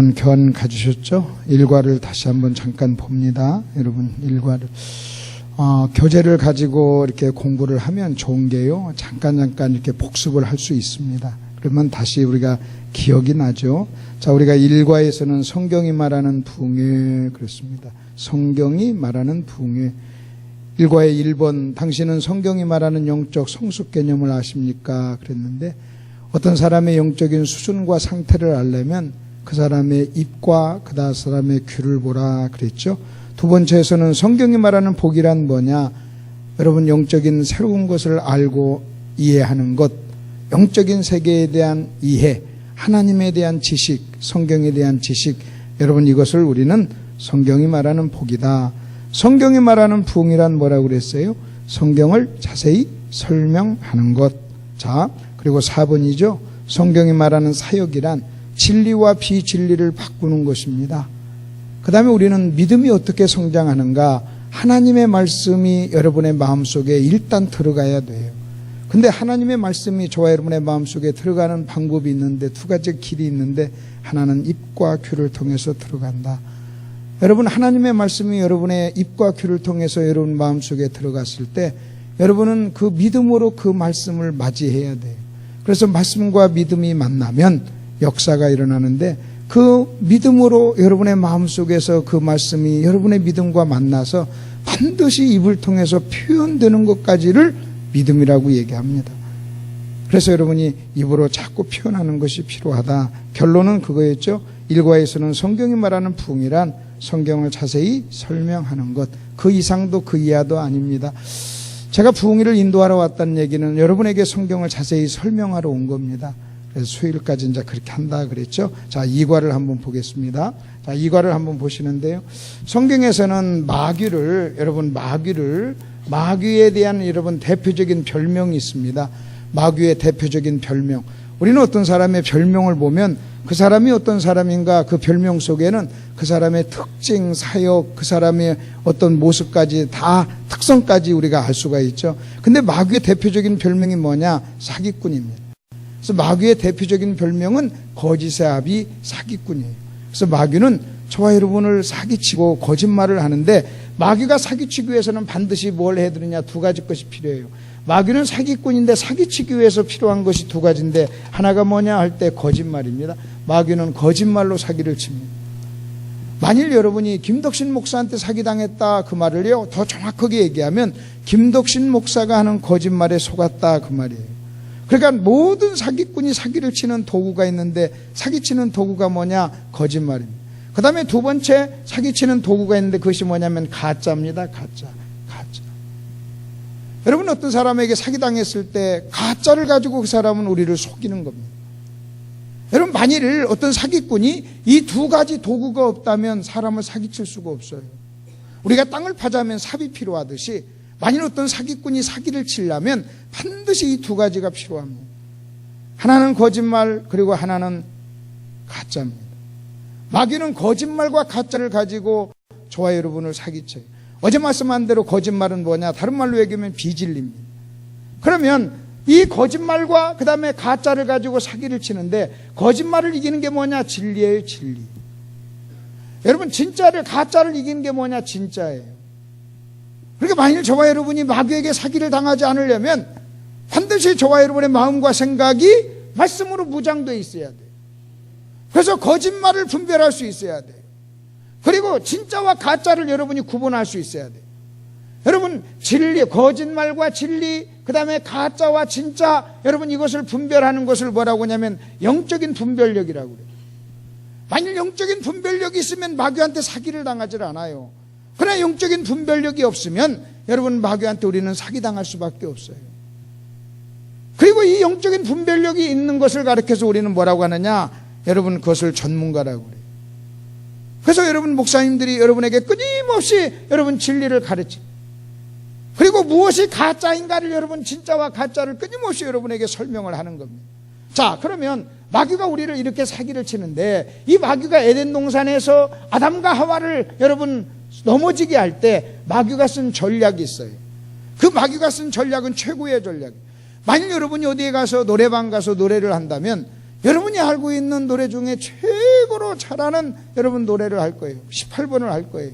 여러분 교환 가지셨죠? 일과를 다시 한번 잠깐 봅니다. 여러분 일과를 교재를 가지고 이렇게 공부를 하면 좋은 게요, 잠깐 이렇게 복습을 할 수 있습니다. 그러면 다시 우리가 기억이 나죠. 자, 우리가 일과에서는 성경이 말하는 부흥회 그랬습니다. 성경이 말하는 부흥회. 일과의 1번, 당신은 성경이 말하는 영적 성숙 개념을 아십니까? 그랬는데, 어떤 사람의 영적인 수준과 상태를 알려면 그 사람의 입과 그 다음 사람의 귀를 보라 그랬죠. 두 번째에서는 성경이 말하는 복이란 뭐냐? 여러분, 영적인 새로운 것을 알고 이해하는 것, 영적인 세계에 대한 이해, 하나님에 대한 지식, 성경에 대한 지식, 여러분 이것을 우리는 성경이 말하는 복이다. 성경이 말하는 부흥이란 뭐라고 그랬어요? 성경을 자세히 설명하는 것. 자, 그리고 4번이죠. 성경이 말하는 사역이란 진리와 비진리를 바꾸는 것입니다. 그 다음에 우리는 믿음이 어떻게 성장하는가? 하나님의 말씀이 여러분의 마음속에 일단 들어가야 돼요. 근데 하나님의 말씀이 저와 여러분의 마음속에 들어가는 방법이 있는데, 두 가지 길이 있는데, 하나는 입과 귀를 통해서 들어간다. 여러분, 하나님의 말씀이 여러분의 입과 귀를 통해서 여러분 마음속에 들어갔을 때 여러분은 그 믿음으로 그 말씀을 맞이해야 돼요. 그래서 말씀과 믿음이 만나면 역사가 일어나는데, 그 믿음으로 여러분의 마음속에서 그 말씀이 여러분의 믿음과 만나서 반드시 입을 통해서 표현되는 것까지를 믿음이라고 얘기합니다. 그래서 여러분이 입으로 자꾸 표현하는 것이 필요하다. 결론은 그거였죠. 일과에서는 성경이 말하는 부흥이란 성경을 자세히 설명하는 것, 그 이상도 그 이하도 아닙니다. 제가 부흥회를 인도하러 왔다는 얘기는 여러분에게 성경을 자세히 설명하러 온 겁니다. 그래서 수요일까지 이제 그렇게 한다 그랬죠. 자, 2과를 한번 보겠습니다. 자, 2과를 한번 보시는데요. 성경에서는 마귀에 대한 여러분 대표적인 별명이 있습니다. 마귀의 대표적인 별명. 우리는 어떤 사람의 별명을 보면 그 사람이 어떤 사람인가, 그 별명 속에는 그 사람의 특징, 사역, 그 사람의 어떤 모습까지 다 특성까지 우리가 알 수가 있죠. 근데 마귀의 대표적인 별명이 뭐냐? 사기꾼입니다. 그래서 마귀의 대표적인 별명은 거짓의 아비 사기꾼이에요. 그래서 마귀는 저와 여러분을 사기치고 거짓말을 하는데, 마귀가 사기치기 위해서는 반드시 뭘 해야 되느냐? 두 가지 것이 필요해요. 마귀는 사기꾼인데 사기치기 위해서 필요한 것이 두 가지인데, 하나가 뭐냐 할 때 거짓말입니다. 마귀는 거짓말로 사기를 칩니다. 만일 여러분이 김덕신 목사한테 사기당했다 그 말을요, 더 정확하게 얘기하면 김덕신 목사가 하는 거짓말에 속았다 그 말이에요. 그러니까 모든 사기꾼이 사기를 치는 도구가 있는데, 사기치는 도구가 뭐냐? 거짓말입니다. 그 다음에 두 번째 사기치는 도구가 있는데, 그것이 뭐냐면 가짜입니다. 가짜. 여러분, 어떤 사람에게 사기당했을 때 가짜를 가지고 그 사람은 우리를 속이는 겁니다. 여러분, 만일 어떤 사기꾼이 이 두 가지 도구가 없다면 사람을 사기칠 수가 없어요. 우리가 땅을 파자면 삽이 필요하듯이, 만일 어떤 사기꾼이 사기를 치려면 반드시 이 두 가지가 필요합니다. 하나는 거짓말, 그리고 하나는 가짜입니다. 마귀는 거짓말과 가짜를 가지고 저와 여러분을 사기쳐요. 어제 말씀한 대로 거짓말은 뭐냐? 다른 말로 얘기하면 비진리입니다. 그러면 이 거짓말과 그 다음에 가짜를 가지고 사기를 치는데, 거짓말을 이기는 게 뭐냐? 진리예요, 진리. 여러분, 가짜를 이기는 게 뭐냐? 진짜예요. 그러니까 만일 저와 여러분이 마귀에게 사기를 당하지 않으려면 반드시 저와 여러분의 마음과 생각이 말씀으로 무장되어 있어야 돼요. 그래서 거짓말을 분별할 수 있어야 돼요. 그리고 진짜와 가짜를 여러분이 구분할 수 있어야 돼요. 여러분, 진리, 거짓말과 진리, 그 다음에 가짜와 진짜, 여러분 이것을 분별하는 것을 뭐라고 하냐면 영적인 분별력이라고 그래요. 만일 영적인 분별력이 있으면 마귀한테 사기를 당하지 않아요. 그러나 영적인 분별력이 없으면 여러분, 마귀한테 우리는 사기당할 수밖에 없어요. 그리고 이 영적인 분별력이 있는 것을 가르쳐서 우리는 뭐라고 하느냐? 여러분, 그것을 전문가라고 그래요. 그래서 여러분, 목사님들이 여러분에게 끊임없이 여러분 진리를 가르치, 그리고 무엇이 가짜인가를 여러분 진짜와 가짜를 끊임없이 여러분에게 설명을 하는 겁니다. 자, 그러면 마귀가 우리를 이렇게 사기를 치는데, 이 마귀가 에덴 동산에서 아담과 하와를 여러분 넘어지게 할 때 마귀가 쓴 전략이 있어요. 그 마귀가 쓴 전략은 최고의 전략이에요. 만일 여러분이 어디에 가서 노래방 가서 노래를 한다면 여러분이 알고 있는 노래 중에 최고로 잘하는 여러분 노래를 할 거예요. 18번을 할 거예요.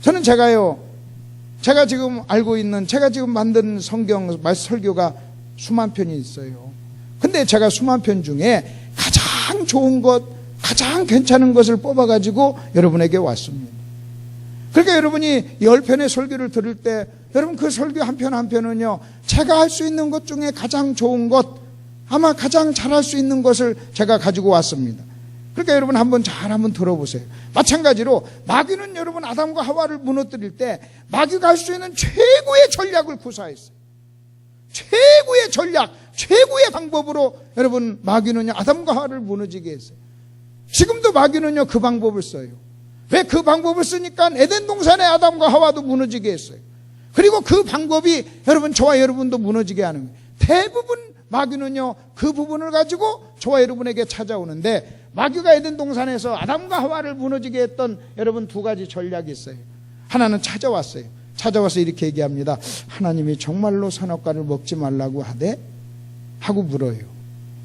저는 제가 지금 알고 있는, 제가 지금 만든 성경 설교가 수만 편이 있어요. 근데 제가 수만 편 중에 가장 좋은 것, 가장 괜찮은 것을 뽑아가지고 여러분에게 왔습니다. 그러니까 여러분이 10편의 설교를 들을 때 여러분 그 설교 한 편 한 편은요, 제가 할 수 있는 것 중에 가장 좋은 것, 아마 가장 잘할 수 있는 것을 제가 가지고 왔습니다. 그러니까 여러분 한번 들어보세요. 마찬가지로 마귀는 여러분 아담과 하와를 무너뜨릴 때 마귀가 할 수 있는 최고의 전략을 구사했어요. 최고의 전략, 최고의 방법으로 여러분 마귀는요 아담과 하와를 무너지게 했어요. 지금도 마귀는요 그 방법을 써요. 왜 그 방법을 쓰니까 에덴 동산의 아담과 하와도 무너지게 했어요. 그리고 그 방법이 여러분 저와 여러분도 무너지게 하는 거예요. 대부분 마귀는요 그 부분을 가지고 저와 여러분에게 찾아오는데, 마귀가 에덴 동산에서 아담과 하와를 무너지게 했던 여러분 두 가지 전략이 있어요. 하나는 찾아왔어요. 찾아와서 이렇게 얘기합니다. 하나님이 정말로 선악과를 먹지 말라고 하되? 하고 물어요.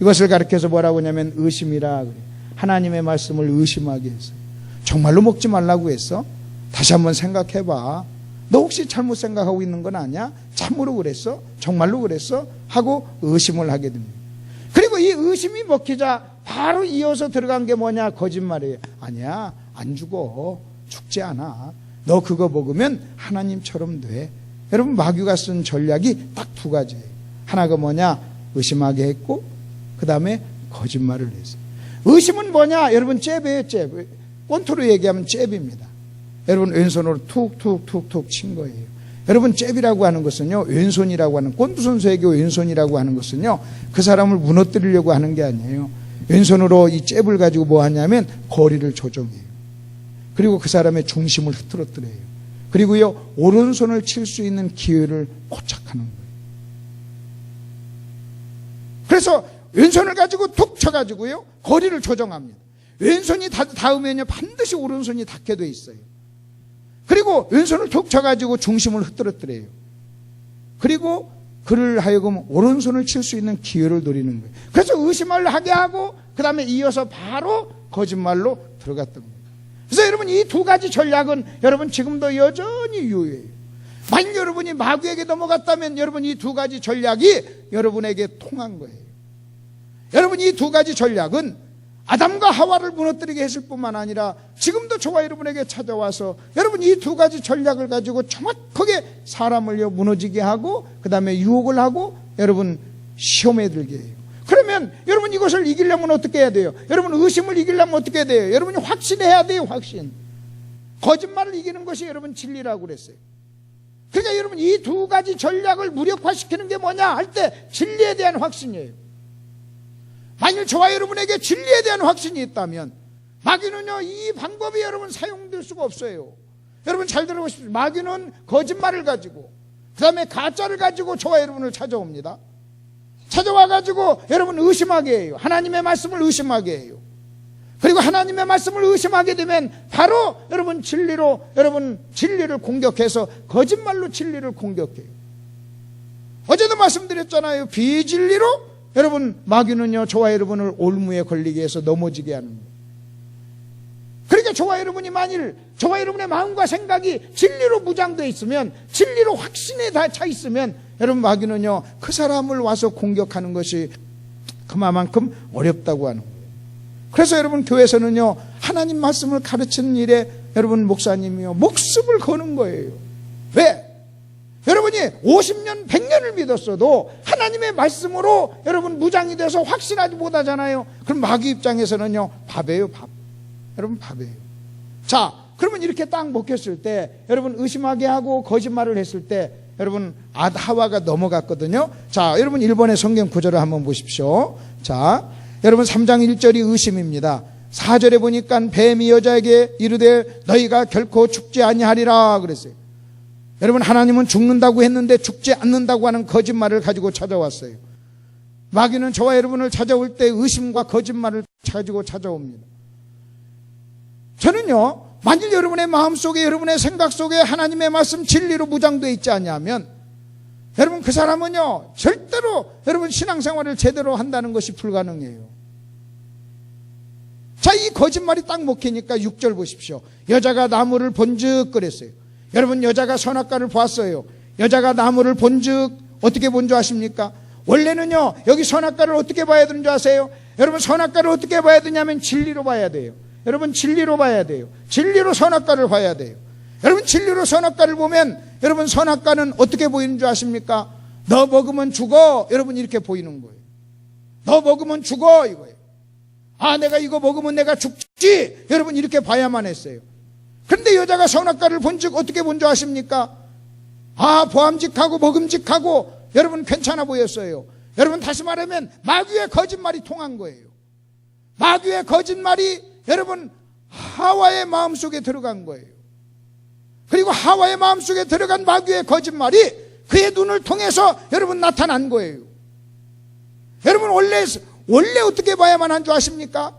이것을 가르쳐서 뭐라고 하냐면 의심이라 그래요. 하나님의 말씀을 의심하게 했어요. 정말로 먹지 말라고 했어? 다시 한번 생각해봐. 너 혹시 잘못 생각하고 있는 건 아니야? 참으로 그랬어? 정말로 그랬어? 하고 의심을 하게 됩니다. 그리고 이 의심이 먹히자 바로 이어서 들어간 게 뭐냐? 거짓말이에요. 아니야, 안 죽어. 죽지 않아. 너 그거 먹으면 하나님처럼 돼. 여러분 마귀가 쓴 전략이 딱 두 가지예요. 하나가 뭐냐? 의심하게 했고, 그 다음에 거짓말을 했어요. 의심은 뭐냐? 여러분 잽이에요. 잽. 꼰토로 얘기하면 잽입니다. 여러분 왼손으로 툭툭툭툭 친 거예요. 여러분 잽이라고 하는 것은요, 왼손이라고 하는, 꼰토 선수에게 왼손이라고 하는 것은요, 그 사람을 무너뜨리려고 하는 게 아니에요. 왼손으로 이 잽을 가지고 뭐 하냐면 거리를 조정해요. 그리고 그 사람의 중심을 흐트러뜨려요. 그리고요 오른손을 칠 수 있는 기회를 포착하는 거예요. 그래서 왼손을 가지고 툭 쳐가지고요 거리를 조정합니다. 왼손이 닿으면요 반드시 오른손이 닿게 돼 있어요. 그리고 왼손을 툭 쳐가지고 중심을 흐트러뜨려요. 그리고 그를 하여금 오른손을 칠 수 있는 기회를 노리는 거예요. 그래서 의심을 하게 하고 그 다음에 이어서 바로 거짓말로 들어갔던 거예요. 그래서 여러분 이 두 가지 전략은 여러분 지금도 여전히 유효해요. 만약 여러분이 마귀에게 넘어갔다면 여러분 이 두 가지 전략이 여러분에게 통한 거예요. 여러분 이 두 가지 전략은 아담과 하와를 무너뜨리게 했을 뿐만 아니라 지금도 저와 여러분에게 찾아와서 여러분 이 두 가지 전략을 가지고 정확하게 사람을 무너지게 하고 그 다음에 유혹을 하고 여러분 시험에 들게 해요. 그러면 여러분 이것을 이기려면 어떻게 해야 돼요? 여러분 의심을 이기려면 어떻게 해야 돼요? 여러분이 확신해야 돼요. 확신. 거짓말을 이기는 것이 여러분 진리라고 그랬어요. 그러니까 여러분 이 두 가지 전략을 무력화시키는 게 뭐냐 할 때 진리에 대한 확신이에요. 만일 저와 여러분에게 진리에 대한 확신이 있다면 마귀는요 이 방법이 여러분 사용될 수가 없어요. 여러분 잘 들어보십시오. 마귀는 거짓말을 가지고 그 다음에 가짜를 가지고 저와 여러분을 찾아옵니다. 찾아와가지고 여러분 의심하게 해요. 하나님의 말씀을 의심하게 해요. 그리고 하나님의 말씀을 의심하게 되면 바로 여러분 진리로 여러분 진리를 공격해서 거짓말로 진리를 공격해요. 어제도 말씀드렸잖아요. 비진리로 여러분 마귀는요 저와 여러분을 올무에 걸리게 해서 넘어지게 하는 거예요. 그러니까 저와 여러분이 만일 저와 여러분의 마음과 생각이 진리로 무장되어 있으면, 진리로 확신에 다 차 있으면 여러분 마귀는요 그 사람을 와서 공격하는 것이 그만큼 어렵다고 하는 거예요. 그래서 여러분 교회에서는요 하나님 말씀을 가르치는 일에 여러분 목사님이요 목숨을 거는 거예요. 왜? 여러분이 50년 100년을 믿었어도 하나님의 말씀으로 여러분 무장이 돼서 확신하지 못하잖아요. 그럼 마귀 입장에서는요 밥이에요. 밥. 여러분 밥이에요. 자 그러면 이렇게 딱 먹혔을 때 여러분 의심하게 하고 거짓말을 했을 때 여러분 하와가 넘어갔거든요. 자 여러분 1번의 성경 구절을 한번 보십시오. 자 여러분 3장 1절이 의심입니다. 4절에 보니까 뱀이 여자에게 이르되 너희가 결코 죽지 아니하리라 그랬어요. 여러분 하나님은 죽는다고 했는데 죽지 않는다고 하는 거짓말을 가지고 찾아왔어요. 마귀는 저와 여러분을 찾아올 때 의심과 거짓말을 가지고 찾아옵니다. 저는요 만일 여러분의 마음속에 여러분의 생각 속에 하나님의 말씀 진리로 무장되어 있지 않냐면 여러분 그 사람은요 절대로 여러분 신앙생활을 제대로 한다는 것이 불가능해요. 자, 이 거짓말이 딱 먹히니까 6절 보십시오. 여자가 나무를 본즉 그랬어요. 여러분, 여자가 선악과를 보았어요. 여자가 나무를 본즉 어떻게 본 줄 아십니까? 원래는요, 여기 선악과를 어떻게 봐야 되는 줄 아세요? 여러분, 선악과를 어떻게 봐야 되냐면 진리로 봐야 돼요. 여러분, 진리로 봐야 돼요. 진리로 선악과를 봐야 돼요. 여러분, 진리로 선악과를 보면 여러분, 선악과는 어떻게 보이는 줄 아십니까? 너 먹으면 죽어. 여러분, 이렇게 보이는 거예요. 너 먹으면 죽어, 이거예요. 아, 내가 이거 먹으면 내가 죽지. 여러분, 이렇게 봐야만 했어요. 그런데 여자가 선악과를 본즉 어떻게 본 줄 아십니까? 아, 보암직하고 먹음직하고 여러분, 괜찮아 보였어요. 여러분, 다시 말하면 마귀의 거짓말이 통한 거예요. 마귀의 거짓말이 여러분, 하와의 마음속에 들어간 거예요. 그리고 하와의 마음속에 들어간 마귀의 거짓말이 그의 눈을 통해서 여러분, 나타난 거예요. 여러분, 원래 어떻게 봐야만 한 줄 아십니까?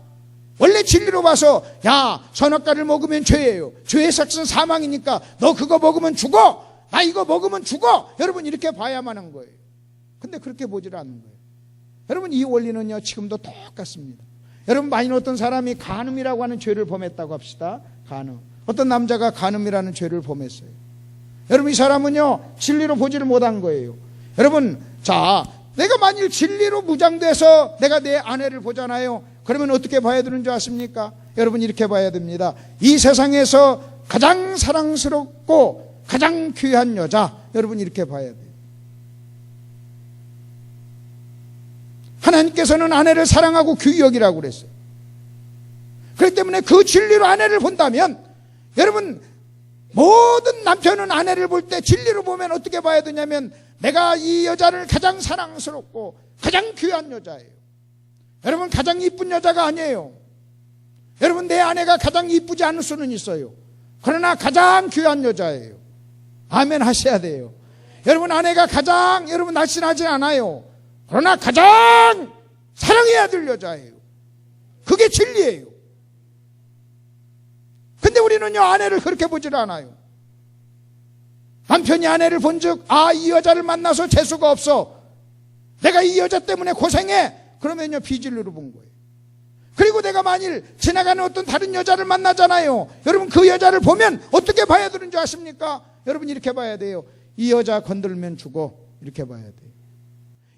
원래 진리로 봐서, 야, 선악과를 먹으면 죄예요. 죄의 삭은 사망이니까 너 그거 먹으면 죽어. 나 이거 먹으면 죽어. 여러분, 이렇게 봐야만 한 거예요. 근데 그렇게 보질 않는 거예요. 여러분, 이 원리는요, 지금도 똑같습니다. 여러분, 만일 어떤 사람이 간음이라고 하는 죄를 범했다고 합시다. 간음. 어떤 남자가 간음이라는 죄를 범했어요. 여러분, 이 사람은요, 진리로 보지를 못한 거예요. 여러분, 자, 내가 만일 진리로 무장돼서 내가 내 아내를 보잖아요. 그러면 어떻게 봐야 되는 줄 아십니까? 여러분, 이렇게 봐야 됩니다. 이 세상에서 가장 사랑스럽고 가장 귀한 여자, 여러분, 이렇게 봐야 돼요. 하나님께서는 아내를 사랑하고 귀히 여기라고 그랬어요. 그렇기 때문에 그 진리로 아내를 본다면, 여러분, 모든 남편은 아내를 볼 때 진리로 보면 어떻게 봐야 되냐면, 내가 이 여자를 가장 사랑스럽고 가장 귀한 여자예요. 여러분, 가장 이쁜 여자가 아니에요. 여러분, 내 아내가 가장 이쁘지 않을 수는 있어요. 그러나 가장 귀한 여자예요. 아멘 하셔야 돼요. 여러분, 아내가 가장 여러분 날씬하지 않아요. 그러나 가장 사랑해야 될 여자예요. 그게 진리예요. 근데 우리는요, 아내를 그렇게 보질 않아요. 남편이 아내를 본즉, 아, 이 여자를 만나서 재수가 없어. 내가 이 여자 때문에 고생해. 그러면요, 비진리로 본 거예요. 그리고 내가 만일 지나가는 어떤 다른 여자를 만나잖아요. 여러분, 그 여자를 보면 어떻게 봐야 되는 줄 아십니까? 여러분, 이렇게 봐야 돼요. 이 여자 건들면 죽어. 이렇게 봐야 돼요.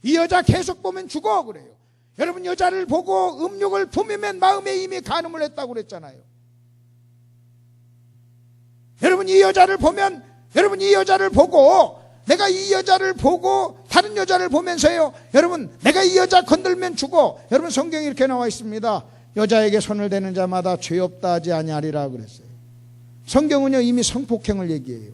이 여자 계속 보면 죽어. 그래요. 여러분, 여자를 보고 음욕을 품으면 마음에 이미 간음을 했다고 그랬잖아요. 여러분, 이 여자를 보면, 여러분, 이 여자를 보고, 내가 이 여자를 보고 다른 여자를 보면서요, 여러분, 내가 이 여자 건들면 죽어. 여러분, 성경에 이렇게 나와 있습니다. 여자에게 손을 대는 자마다 죄 없다 하지 아니하리라 그랬어요. 성경은요, 이미 성폭행을 얘기해요.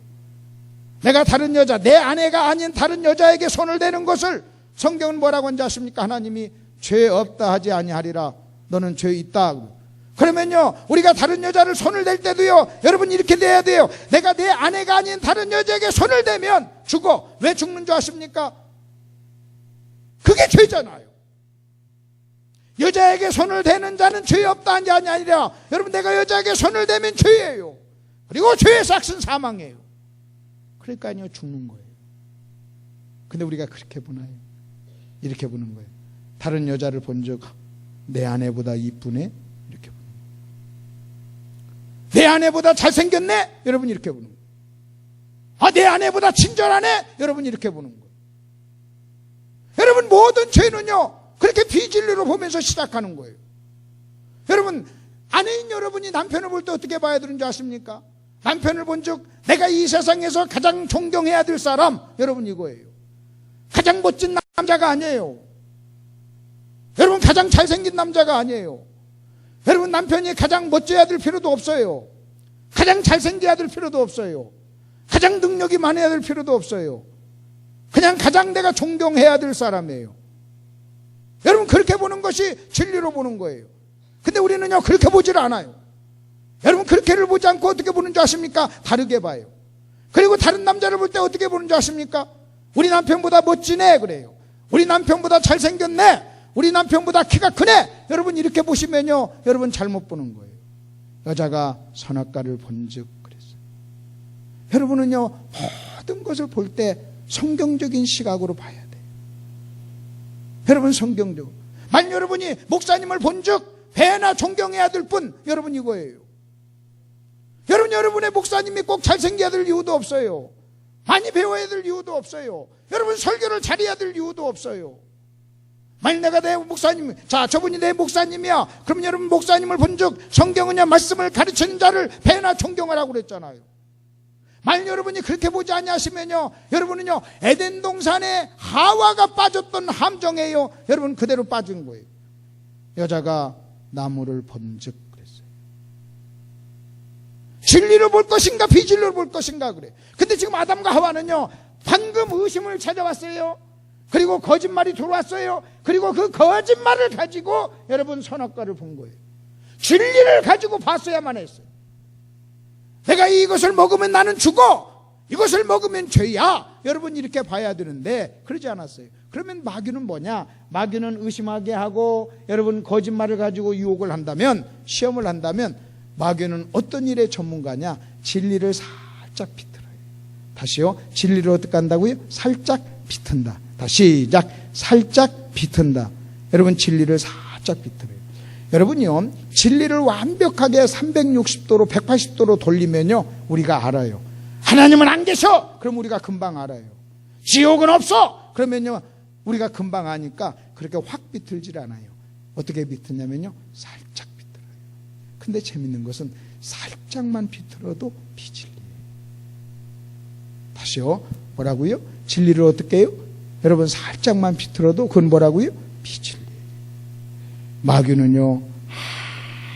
내가 다른 여자, 내 아내가 아닌 다른 여자에게 손을 대는 것을 성경은 뭐라고 하는지 아십니까? 하나님이 죄 없다 하지 아니하리라. 너는 죄 있다. 그러면요, 우리가 다른 여자를 손을 댈 때도요, 여러분, 이렇게 돼야 돼요. 내가 내 아내가 아닌 다른 여자에게 손을 대면 죽어. 왜 죽는 줄 아십니까? 그게 죄잖아요. 여자에게 손을 대는 자는 죄 없다 하지 아니하리라. 여러분, 내가 여자에게 손을 대면 죄예요. 그리고 죄의 삭은 사망이에요. 그러니까요, 죽는 거예요. 근데 우리가 그렇게 보나요? 이렇게 보는 거예요. 다른 여자를 본즉 내 아내보다 이쁘네? 이렇게 보는 거예요. 내 아내보다 잘생겼네? 여러분, 이렇게 보는 거예요. 아, 내 아내보다 친절하네? 여러분, 이렇게 보는 거예요. 여러분, 모든 죄는요, 그렇게 비진리로 보면서 시작하는 거예요. 여러분, 아내인 여러분이 남편을 볼 때 어떻게 봐야 되는지 아십니까? 남편을 본즉 내가 이 세상에서 가장 존경해야 될 사람, 여러분, 이거예요. 가장 멋진 남자가 아니에요. 여러분, 가장 잘생긴 남자가 아니에요. 여러분, 남편이 가장 멋져야 될 필요도 없어요. 가장 잘생겨야 될 필요도 없어요. 가장 능력이 많아야 될 필요도 없어요. 그냥 가장 내가 존경해야 될 사람이에요. 여러분, 그렇게 보는 것이 진리로 보는 거예요. 근데 우리는요, 그렇게 보질 않아요. 여러분, 그렇게를 보지 않고 어떻게 보는 줄 아십니까? 다르게 봐요. 그리고 다른 남자를 볼 때 어떻게 보는 줄 아십니까? 우리 남편보다 멋지네 그래요. 우리 남편보다 잘생겼네. 우리 남편보다 키가 크네. 여러분, 이렇게 보시면요, 여러분 잘못 보는 거예요. 여자가 선악과를 본즉 그랬어요. 여러분은요, 모든 것을 볼 때 성경적인 시각으로 봐야 돼요. 여러분, 성경적으로. 만약 여러분이 목사님을 본즉 배나 존경해야 될 뿐 여러분 이거예요. 여러분의 목사님이 꼭 잘생겨야 될 이유도 없어요. 많이 배워야 될 이유도 없어요. 여러분 설교를 잘해야 될 이유도 없어요. 만일 내가 내 목사님, 자 저분이 내 목사님이야. 그럼 여러분 목사님을 본즉 성경은요 말씀을 가르치는 자를 배나 존경하라고 그랬잖아요. 만일 여러분이 그렇게 보지 아니하시면요 여러분은요 에덴 동산에 하와가 빠졌던 함정에요 여러분 그대로 빠진 거예요. 여자가 나무를 본즉 그랬어요. 진리로 볼 것인가 비진리로 볼 것인가 그래. 근데 지금 아담과 하와는요 방금 의심을 찾아왔어요. 그리고 거짓말이 들어왔어요. 그리고 그 거짓말을 가지고 여러분 선악과를 본 거예요. 진리를 가지고 봤어야만 했어요. 내가 이것을 먹으면 나는 죽어, 이것을 먹으면 죄야, 여러분 이렇게 봐야 되는데 그러지 않았어요. 그러면 마귀는 뭐냐? 마귀는 의심하게 하고 여러분 거짓말을 가지고 유혹을 한다면, 시험을 한다면 마귀는 어떤 일의 전문가냐? 진리를 살짝 비틀어요. 다시요, 진리를 어떻게 한다고요? 살짝 비튼다. 다시 시작. 살짝 비튼다. 여러분 진리를 살짝 비틀어요. 여러분요 진리를 완벽하게 360도로 180도로 돌리면요 우리가 알아요. 하나님은 안 계셔. 그럼 우리가 금방 알아요. 지옥은 없어. 그러면요 우리가 금방 아니까 그렇게 확 비틀질 않아요. 어떻게 비트냐면요 살짝 비틀어요. 근데 재밌는 것은 살짝만 비틀어도 비진리예요. 다시요, 뭐라고요? 진리를 어떻게 해요? 여러분 살짝만 비틀어도 그건 뭐라고요? 비진리예요. 마귀는요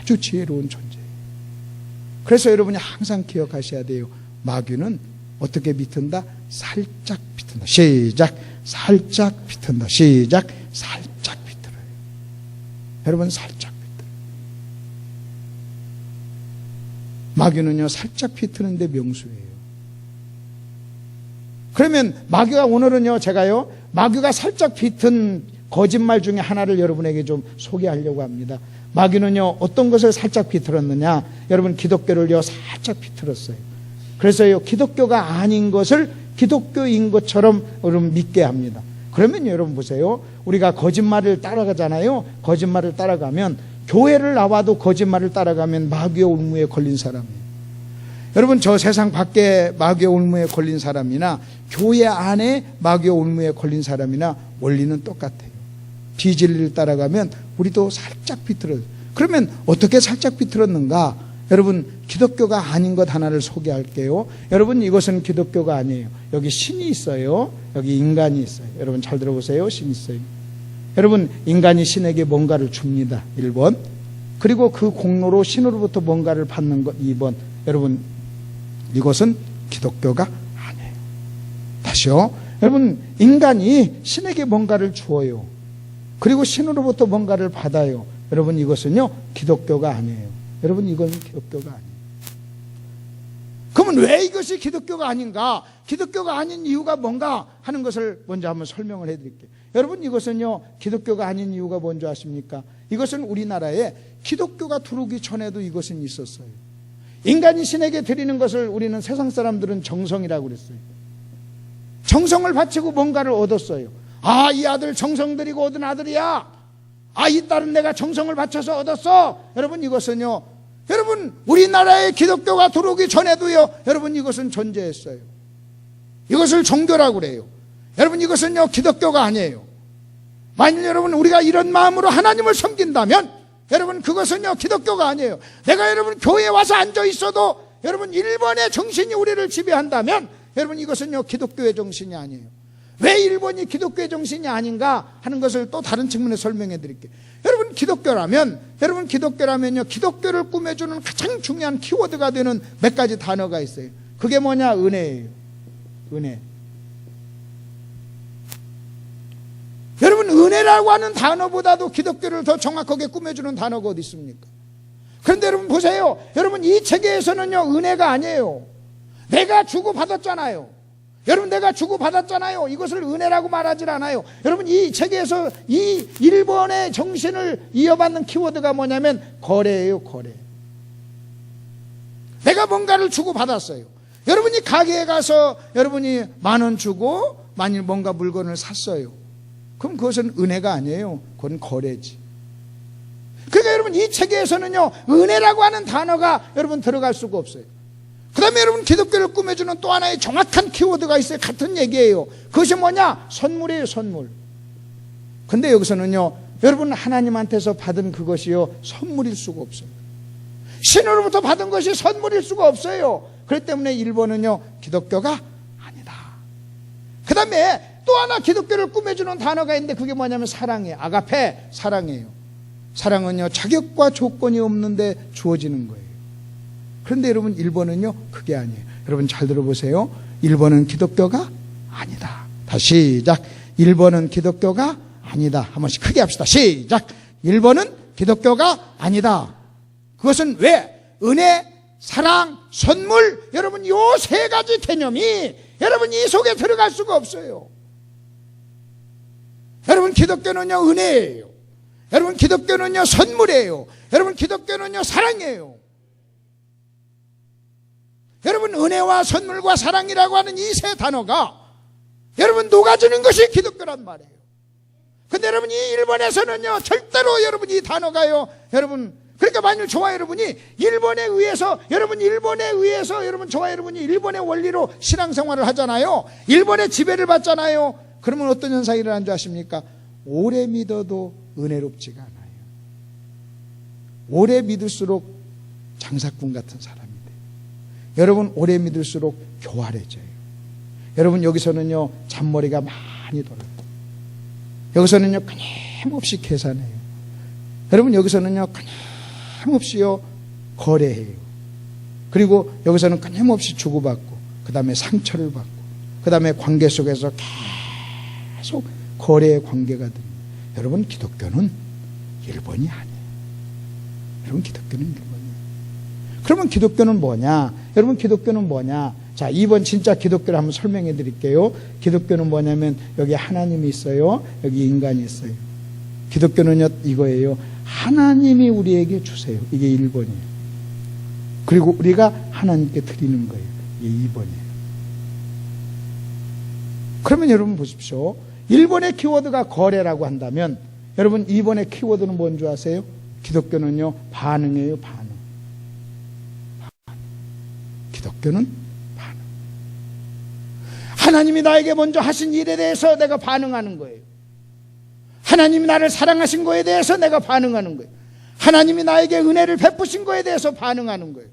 아주 지혜로운 존재예요. 그래서 여러분이 항상 기억하셔야 돼요. 마귀는 어떻게 비튼다? 살짝 비튼다. 시작. 살짝 비튼다. 시작. 살짝 비틀어요. 여러분 살짝 비틀어요. 마귀는요 살짝 비트는데 명수예요. 그러면 마귀가 오늘은요 제가요 마귀가 살짝 비튼 거짓말 중에 하나를 여러분에게 좀 소개하려고 합니다. 마귀는요 어떤 것을 살짝 비틀었느냐? 여러분 기독교를요 살짝 비틀었어요. 그래서요 기독교가 아닌 것을 기독교인 것처럼 여러분 믿게 합니다. 그러면 여러분 보세요. 우리가 거짓말을 따라가잖아요. 거짓말을 따라가면, 교회를 나와도 거짓말을 따라가면 마귀의 올무에 걸린 사람이에요. 여러분 저 세상 밖에 마귀의 올무에 걸린 사람이나 교회 안에 마귀의 올무에 걸린 사람이나 원리는 똑같아요. 비진리를 따라가면 우리도 살짝 비틀어요. 그러면 어떻게 살짝 비틀었는가? 여러분 기독교가 아닌 것 하나를 소개할게요. 여러분 이것은 기독교가 아니에요. 여기 신이 있어요. 여기 인간이 있어요. 여러분 잘 들어보세요. 신이 있어요. 여러분 인간이 신에게 뭔가를 줍니다. 1번. 그리고 그 공로로 신으로부터 뭔가를 받는 것 2번. 여러분 이것은 기독교가 아니에요. 다시요. 여러분 인간이 신에게 뭔가를 주어요. 그리고 신으로부터 뭔가를 받아요. 여러분 이것은요 기독교가 아니에요. 여러분 이건 기독교가 아니에요. 그러면 왜 이것이 기독교가 아닌가? 기독교가 아닌 이유가 뭔가 하는 것을 먼저 한번 설명을 해드릴게요. 여러분 이것은요 기독교가 아닌 이유가 뭔지 아십니까? 이것은 우리나라에 기독교가 들어오기 전에도 이것은 있었어요. 인간이 신에게 드리는 것을 우리는 세상 사람들은 정성이라고 그랬어요. 정성을 바치고 뭔가를 얻었어요. 아, 이 아들 정성 들이고 얻은 아들이야. 아, 이 딸은 내가 정성을 바쳐서 얻었어. 여러분 이것은요, 여러분 우리나라에 기독교가 들어오기 전에도요 여러분 이것은 존재했어요. 이것을 종교라고 그래요. 여러분 이것은요 기독교가 아니에요. 만일 여러분 우리가 이런 마음으로 하나님을 섬긴다면 여러분 그것은요 기독교가 아니에요. 내가 여러분 교회에 와서 앉아 있어도 여러분 일본의 정신이 우리를 지배한다면 여러분 이것은요 기독교의 정신이 아니에요. 왜 일본이 기독교의 정신이 아닌가 하는 것을 또 다른 측면에 설명해 드릴게요. 여러분 기독교라면요 기독교를 꾸며주는 가장 중요한 키워드가 되는 몇 가지 단어가 있어요. 그게 뭐냐? 은혜예요. 은혜. 여러분 은혜라고 하는 단어보다도 기독교를 더 정확하게 꾸며주는 단어가 어디 있습니까? 그런데 여러분 보세요. 여러분 이 체계에서는요 은혜가 아니에요. 내가 주고받았잖아요. 여러분 내가 주고받았잖아요. 이것을 은혜라고 말하지 않아요. 여러분 이 책에서 이 일본의 정신을 이어받는 키워드가 뭐냐면 거래예요. 거래. 내가 뭔가를 주고받았어요. 여러분이 가게에 가서 여러분이 10,000원 주고 만일 뭔가 물건을 샀어요. 그럼 그것은 은혜가 아니에요. 그건 거래지. 그러니까 여러분 이 체계에서는요, 은혜라고 하는 단어가 여러분 들어갈 수가 없어요. 그 다음에 여러분 기독교를 꾸며주는 또 하나의 정확한 키워드가 있어요. 같은 얘기예요. 그것이 뭐냐? 선물이에요, 선물. 근데 여기서는요, 여러분 하나님한테서 받은 그것이요, 선물일 수가 없어요. 신으로부터 받은 것이 선물일 수가 없어요. 그렇기 때문에 1번은요, 기독교가 아니다. 그 다음에 또 하나 기독교를 꾸며주는 단어가 있는데 그게 뭐냐면 사랑이에요. 아가페, 사랑이에요. 사랑은요, 자격과 조건이 없는데 주어지는 거예요. 그런데 여러분 1번은요, 그게 아니에요. 여러분 잘 들어보세요. 1번은 기독교가 아니다. 다시 시작. 1번은 기독교가 아니다. 한 번씩 크게 합시다. 시작. 1번은 기독교가 아니다. 그것은 왜? 은혜, 사랑, 선물, 여러분 요 세 가지 개념이 여러분 이 속에 들어갈 수가 없어요. 여러분 기독교는요, 은혜예요. 여러분 기독교는요, 선물이에요. 여러분 기독교는요, 사랑이에요. 여러분 은혜와 선물과 사랑이라고 하는 이 세 단어가 여러분 녹아지는 것이 기독교란 말이에요. 근데 여러분 이 1번에서는요, 절대로 여러분 이 단어가요, 여러분, 그러니까 만일 저와 여러분이 일본에 의해서 여러분 저와 여러분이 일본의 원리로 신앙생활을 하잖아요. 일본의 지배를 받잖아요. 그러면 어떤 현상이 일어나는 줄 아십니까? 오래 믿어도 은혜롭지가 않아요. 오래 믿을수록 장사꾼 같은 사람이 돼요. 여러분 오래 믿을수록 교활해져요. 여러분 여기서는요, 잔머리가 많이 돌아요. 여기서는요, 끊임없이 계산해요. 여러분 여기서는요, 끊임없이요, 거래해요. 그리고 여기서는 끊임없이 주고받고, 그 다음에 상처를 받고, 그 다음에 관계 속에서 계속 거래의 관계가 됩니다. 여러분 기독교는 1번이 아니에요. 여러분 기독교는 1번이에요. 그러면 기독교는 뭐냐? 여러분 기독교는 뭐냐? 자, 2번 진짜 기독교를 한번 설명해 드릴게요. 기독교는 뭐냐면 여기 하나님이 있어요. 여기 인간이 있어요. 기독교는요, 이거예요. 하나님이 우리에게 주세요. 이게 1번이에요. 그리고 우리가 하나님께 드리는 거예요. 이게 2번이에요. 그러면 여러분 보십시오. 1번의 키워드가 거래라고 한다면 여러분 2번의 키워드는 뭔지 아세요? 기독교는요, 반응이에요. 반응. 기독교는 반응. 하나님이 나에게 먼저 하신 일에 대해서 내가 반응하는 거예요. 하나님이 나를 사랑하신 거에 대해서 내가 반응하는 거예요. 하나님이 나에게 은혜를 베푸신 거에 대해서 반응하는 거예요.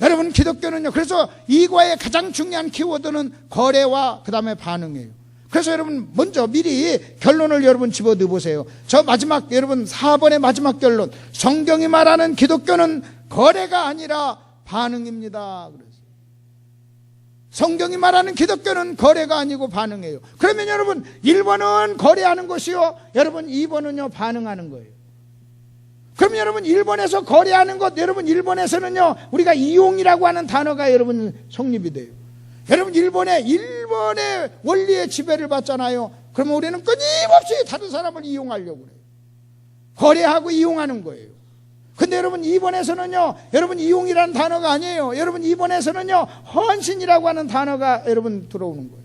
여러분 기독교는요, 그래서 이과의 가장 중요한 키워드는 거래와 그 다음에 반응이에요. 그래서 여러분 먼저 미리 결론을 여러분 집어넣어 보세요. 저 마지막 여러분 4번의 마지막 결론, 성경이 말하는 기독교는 거래가 아니라 반응입니다. 그래서 성경이 말하는 기독교는 거래가 아니고 반응이에요. 그러면 여러분 1번은 거래하는 것이요, 여러분 2번은요 반응하는 거예요. 그러면 여러분 1번에서 거래하는 것, 여러분 1번에서는요 우리가 이용이라고 하는 단어가 여러분 성립이 돼요. 여러분 일본의 원리의 지배를 받잖아요. 그러면 우리는 끊임없이 다른 사람을 이용하려고 그래요. 거래하고 이용하는 거예요. 근데 여러분 2번에서는요, 여러분 이용이라는 단어가 아니에요. 여러분 2번에서는요 헌신이라고 하는 단어가 여러분 들어오는 거예요.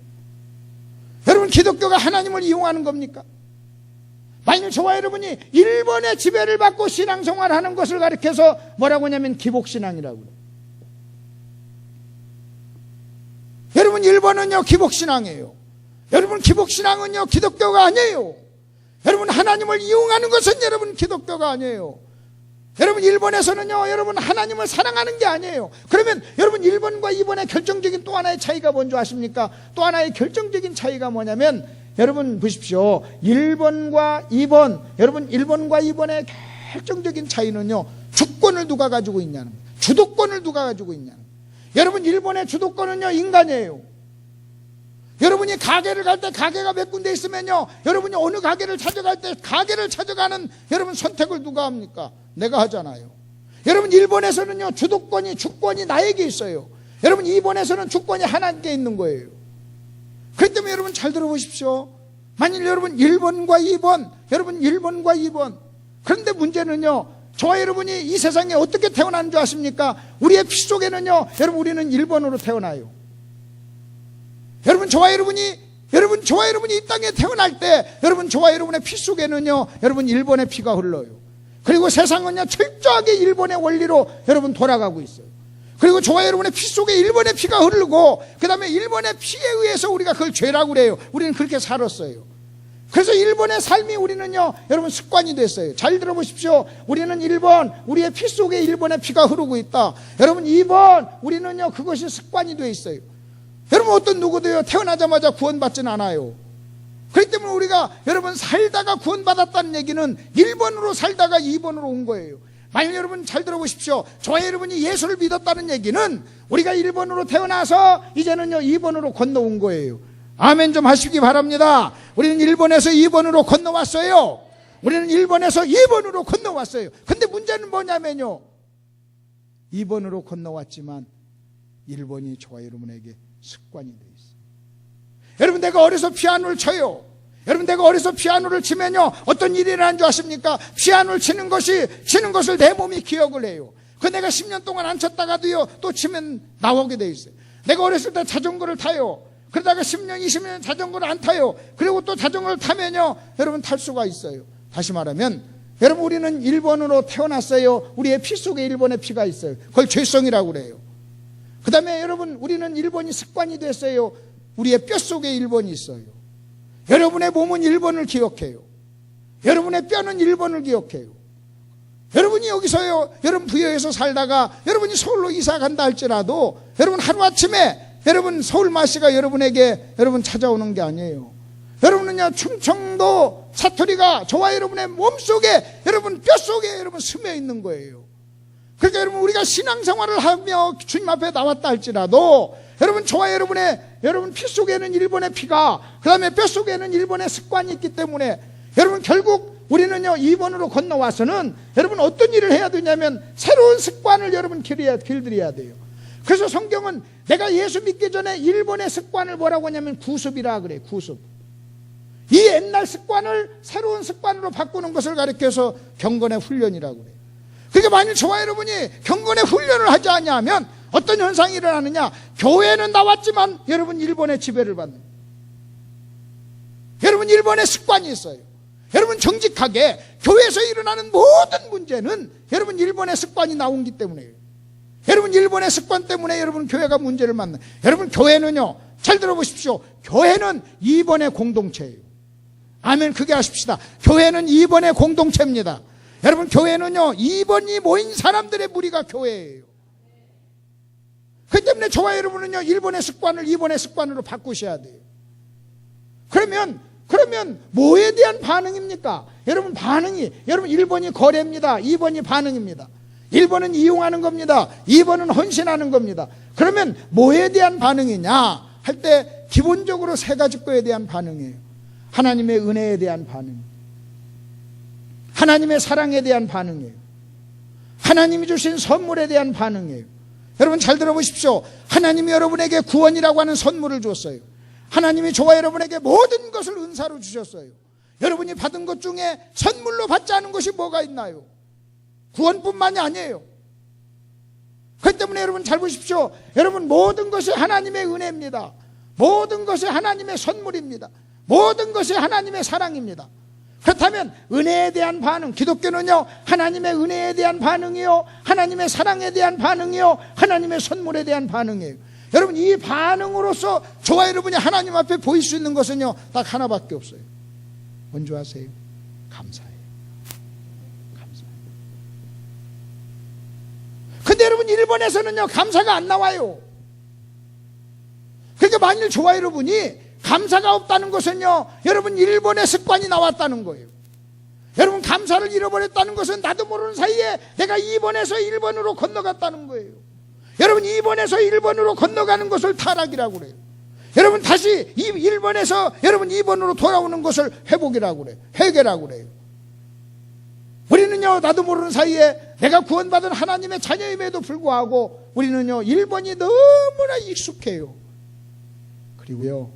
여러분 기독교가 하나님을 이용하는 겁니까? 만일 저와 여러분이 1번의 지배를 받고 신앙생활하는 것을 가리켜서 뭐라고 하냐면 기복신앙이라고 그래요. 여러분 1번은요 기복신앙이에요. 여러분 기복신앙은요 기독교가 아니에요. 여러분 하나님을 이용하는 것은 여러분 기독교가 아니에요. 여러분 1번에서는요 여러분 하나님을 사랑하는 게 아니에요. 그러면 여러분 1번과 2번의 결정적인 또 하나의 차이가 뭔지 아십니까? 또 하나의 결정적인 차이가 뭐냐면 여러분 보십시오. 1번과 2번, 여러분 1번과 2번의 결정적인 차이는요, 주권을 누가 가지고 있냐는 거예요. 주도권을 누가 가지고 있냐는 거예요. 여러분 1번의 주도권은요 인간이에요. 여러분이 가게를 갈 때 가게가 몇 군데 있으면요, 여러분이 어느 가게를 찾아갈 때 가게를 찾아가는 여러분 선택을 누가 합니까? 내가 하잖아요. 여러분 1번에서는요 주권이 나에게 있어요. 여러분 2번에서는 주권이 하나님께 있는 거예요. 그렇기 때문에 여러분 잘 들어보십시오. 만일 여러분 1번과 2번, 여러분 1번과 2번. 그런데 문제는요, 저와 여러분이 이 세상에 어떻게 태어난 줄 아십니까? 우리의 피 속에는요, 여러분 우리는 1번으로 태어나요. 여러분 저와 여러분이 이 땅에 태어날 때 여러분 저와 여러분의 피 속에는요, 여러분 1번의 피가 흘러요. 그리고 세상은요 철저하게 일본의 원리로 여러분 돌아가고 있어요. 그리고 저와 여러분의 피 속에 일본의 피가 흐르고 그 다음에 일본의 피에 의해서 우리가 그걸 죄라고 그래요. 우리는 그렇게 살았어요. 그래서 일본의 삶이 우리는요 여러분 습관이 됐어요. 잘 들어보십시오. 우리는 일본, 우리의 피 속에 일본의 피가 흐르고 있다. 여러분 2번 우리는요 그것이 습관이 돼 있어요. 여러분 어떤 누구도요 태어나자마자 구원받지는 않아요. 그렇기 때문에 우리가 여러분 살다가 구원받았다는 얘기는 1번으로 살다가 2번으로 온 거예요. 만약 여러분 잘 들어보십시오. 저와 여러분이 예수를 믿었다는 얘기는 우리가 1번으로 태어나서 이제는요 2번으로 건너온 거예요. 아멘 좀 하시기 바랍니다. 우리는 1번에서 2번으로 건너왔어요. 우리는 1번에서 2번으로 건너왔어요. 근데 문제는 뭐냐면요 2번으로 건너왔지만 1번이 저와 여러분에게 습관이 되어 있어요. 여러분 내가 어려서 피아노를 쳐요. 여러분 내가 어려서 피아노를 치면요 어떤 일이 일어나는 줄 아십니까? 피아노를 치는 것을 내 몸이 기억을 해요. 그 내가 10년 동안 안 쳤다가도요 또 치면 나오게 돼 있어요. 내가 어렸을 때 자전거를 타요. 그러다가 10년 20년 자전거를 안 타요. 그리고 또 자전거를 타면요 여러분 탈 수가 있어요. 다시 말하면 여러분 우리는 1번으로 태어났어요. 우리의 피 속에 1번의 피가 있어요. 그걸 죄성이라고 그래요. 그 다음에 여러분 우리는 1번이 습관이 됐어요. 우리의 뼈 속에 1번이 있어요. 여러분의 몸은 1번을 기억해요. 여러분의 뼈는 1번을 기억해요. 여러분이 여기서요 여러분 부여에서 살다가 여러분이 서울로 이사 간다 할지라도 여러분 하루아침에 여러분 서울마씨가 여러분에게 여러분 찾아오는 게 아니에요. 여러분은요 충청도 사투리가 저와 여러분의 몸속에 여러분 뼛속에 여러분 스며 있는 거예요. 그러니까 여러분 우리가 신앙생활을 하며 주님 앞에 나왔다 할지라도 여러분 저와 여러분의 여러분 피 속에는 1번의 피가 그 다음에 뼛속에는 1번의 습관이 있기 때문에 여러분 결국 우리는요 2번으로 건너와서는 여러분 어떤 일을 해야 되냐면 새로운 습관을 여러분 길들여야 돼요. 그래서 성경은 내가 예수 믿기 전에 1번의 습관을 뭐라고 하냐면 구습이라 그래요. 구습. 이 옛날 습관을 새로운 습관으로 바꾸는 것을 가리켜서 경건의 훈련이라고 그래요. 그러니까 만일 저와 여러분이 경건의 훈련을 하지 않냐면 어떤 현상이 일어나느냐? 교회는 나왔지만 여러분 1번의 지배를 받는 거예요. 여러분 1번의 습관이 있어요. 여러분 정직하게 교회에서 일어나는 모든 문제는 여러분 1번의 습관이 나오기 때문에요. 여러분 1번의 습관 때문에 여러분 교회가 문제를 만나요. 여러분 교회는요 잘 들어보십시오. 교회는 2번의 공동체예요. 아멘 크게 하십시다. 교회는 2번의 공동체입니다. 여러분 교회는요 2번이 모인 사람들의 무리가 교회예요. 그렇기 때문에 저와 여러분은요 1번의 습관을 2번의 습관으로 바꾸셔야 돼요. 그러면 뭐에 대한 반응입니까? 여러분 반응이 여러분 1번이 거래입니다. 2번이 반응입니다. 1번은 이용하는 겁니다. 2번은 헌신하는 겁니다. 그러면 뭐에 대한 반응이냐 할 때 기본적으로 세 가지 거에 대한 반응이에요. 하나님의 은혜에 대한 반응, 하나님의 사랑에 대한 반응이에요. 하나님이 주신 선물에 대한 반응이에요. 여러분 잘 들어보십시오. 하나님이 여러분에게 구원이라고 하는 선물을 줬어요. 하나님이 저와 여러분에게 모든 것을 은사로 주셨어요. 여러분이 받은 것 중에 선물로 받지 않은 것이 뭐가 있나요? 구원뿐만이 아니에요. 그렇기 때문에 여러분 잘 보십시오. 여러분 모든 것이 하나님의 은혜입니다. 모든 것이 하나님의 선물입니다. 모든 것이 하나님의 사랑입니다. 그렇다면 은혜에 대한 반응, 기독교는요 하나님의 은혜에 대한 반응이요, 하나님의 사랑에 대한 반응이요, 하나님의 선물에 대한 반응이에요. 여러분 이 반응으로서 저와 여러분이 하나님 앞에 보일 수 있는 것은요 딱 하나밖에 없어요. 뭔지 아세요? 감사해요. 감사해요. 근데 여러분 1번에서는요 감사가 안 나와요. 그러니까 만일 저와 여러분이 감사가 없다는 것은요 여러분 1번의 습관이 나왔다는 거예요. 여러분 감사를 잃어버렸다는 것은 나도 모르는 사이에 내가 2번에서 1번으로 건너갔다는 거예요. 여러분 2번에서 1번으로 건너가는 것을 타락이라고 그래요. 여러분 다시 1번에서 여러분 2번으로 돌아오는 것을 회복이라고 그래요. 회개라고 그래요. 우리는요 나도 모르는 사이에 내가 구원받은 하나님의 자녀임에도 불구하고 우리는요 1번이 너무나 익숙해요. 그리고요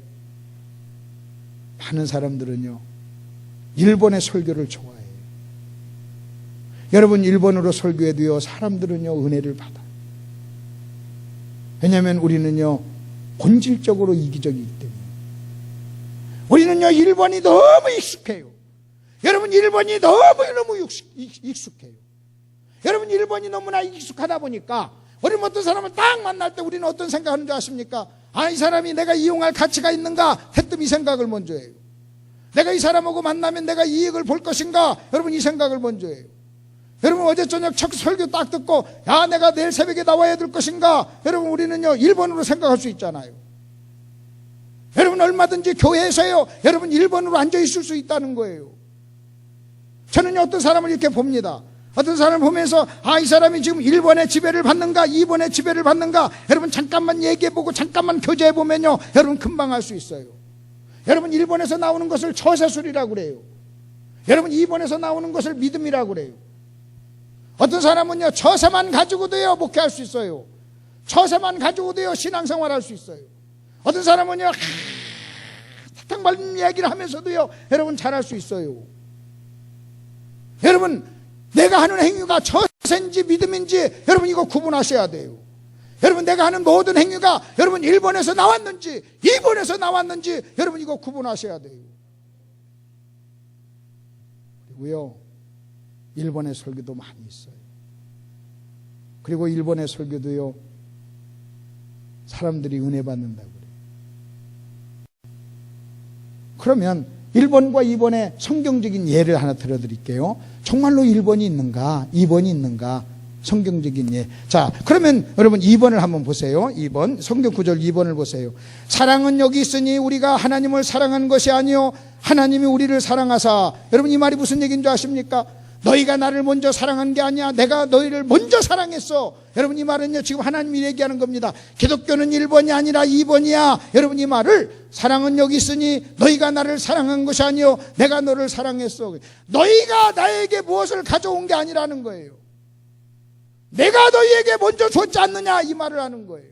많은 사람들은요 1번의 설교를 좋아해요. 여러분 1번으로 설교해도요 사람들은요 은혜를 받아요. 왜냐하면 우리는요 본질적으로 이기적이기 때문에 우리는요 1번이 너무 익숙해요. 여러분 일본이 너무너무 익숙해요. 여러분 일본이 너무나 익숙하다 보니까 우리는 어떤 사람을 딱 만날 때 우리는 어떤 생각하는 줄 아십니까? 아, 이 사람이 내가 이용할 가치가 있는가? 했더니 이 생각을 먼저 해요. 내가 이 사람하고 만나면 내가 이익을 볼 것인가? 여러분 이 생각을 먼저 해요. 여러분 어제 저녁 첫 설교 딱 듣고 야, 내가 내일 새벽에 나와야 될 것인가? 여러분 우리는요 1번으로 생각할 수 있잖아요. 여러분 얼마든지 교회에서요 여러분 1번으로 앉아 있을 수 있다는 거예요. 저는요 어떤 사람을 이렇게 봅니다. 어떤 사람을 보면서 아, 이 사람이 지금 1번의 지배를 받는가 2번의 지배를 받는가, 여러분 잠깐만 얘기해보고 잠깐만 교제해보면요 여러분 금방 알 수 있어요. 여러분 1번에서 나오는 것을 처세술이라고 그래요. 여러분 2번에서 나오는 것을 믿음이라고 그래요. 어떤 사람은요 처세만 가지고도요 목회할 수 있어요. 처세만 가지고도요 신앙생활 할 수 있어요. 어떤 사람은요 사탕 발린 이야기를 하면서도요 여러분 잘할 수 있어요. 여러분 내가 하는 행위가 처세인지 믿음인지 여러분 이거 구분하셔야 돼요. 여러분 내가 하는 모든 행위가 여러분 1번에서 나왔는지 2번에서 나왔는지 여러분 이거 구분하셔야 돼요. 그리고요 1번의 설교도 많이 있어요. 그리고 1번의 설교도요 사람들이 은혜 받는다고 그래요. 그러면 1번과 2번의 성경적인 예를 하나 들어드릴게요. 정말로 1번이 있는가 2번이 있는가, 성경적인 예. 자, 그러면 여러분 2번을 한번 보세요. 2번 성경 구절 2번을 보세요. 사랑은 여기 있으니 우리가 하나님을 사랑한 것이 아니요 하나님이 우리를 사랑하사. 여러분 이 말이 무슨 얘기인 줄 아십니까? 너희가 나를 먼저 사랑한 게 아니야, 내가 너희를 먼저 사랑했어. 여러분 이 말은요 지금 하나님이 얘기하는 겁니다. 기독교는 1번이 아니라 2번이야. 여러분 이 말을, 사랑은 여기 있으니 너희가 나를 사랑한 것이 아니요 내가 너를 사랑했어. 너희가 나에게 무엇을 가져온 게 아니라는 거예요. 내가 너희에게 먼저 줬지 않느냐 이 말을 하는 거예요.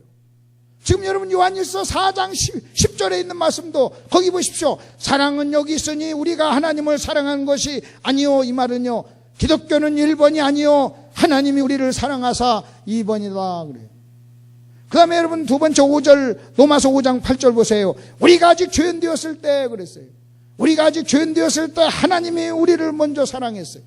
지금 여러분 요한일서 4장 10절에 있는 말씀도 거기 보십시오. 사랑은 여기 있으니 우리가 하나님을 사랑한 것이 아니요, 이 말은요 기독교는 1번이 아니요 하나님이 우리를 사랑하사 2번이다 그래요. 그 다음에 여러분 두 번째 5절 로마서 5장 8절 보세요. 우리가 아직 죄인 되었을 때 그랬어요. 우리가 아직 죄인 되었을 때 하나님이 우리를 먼저 사랑했어요.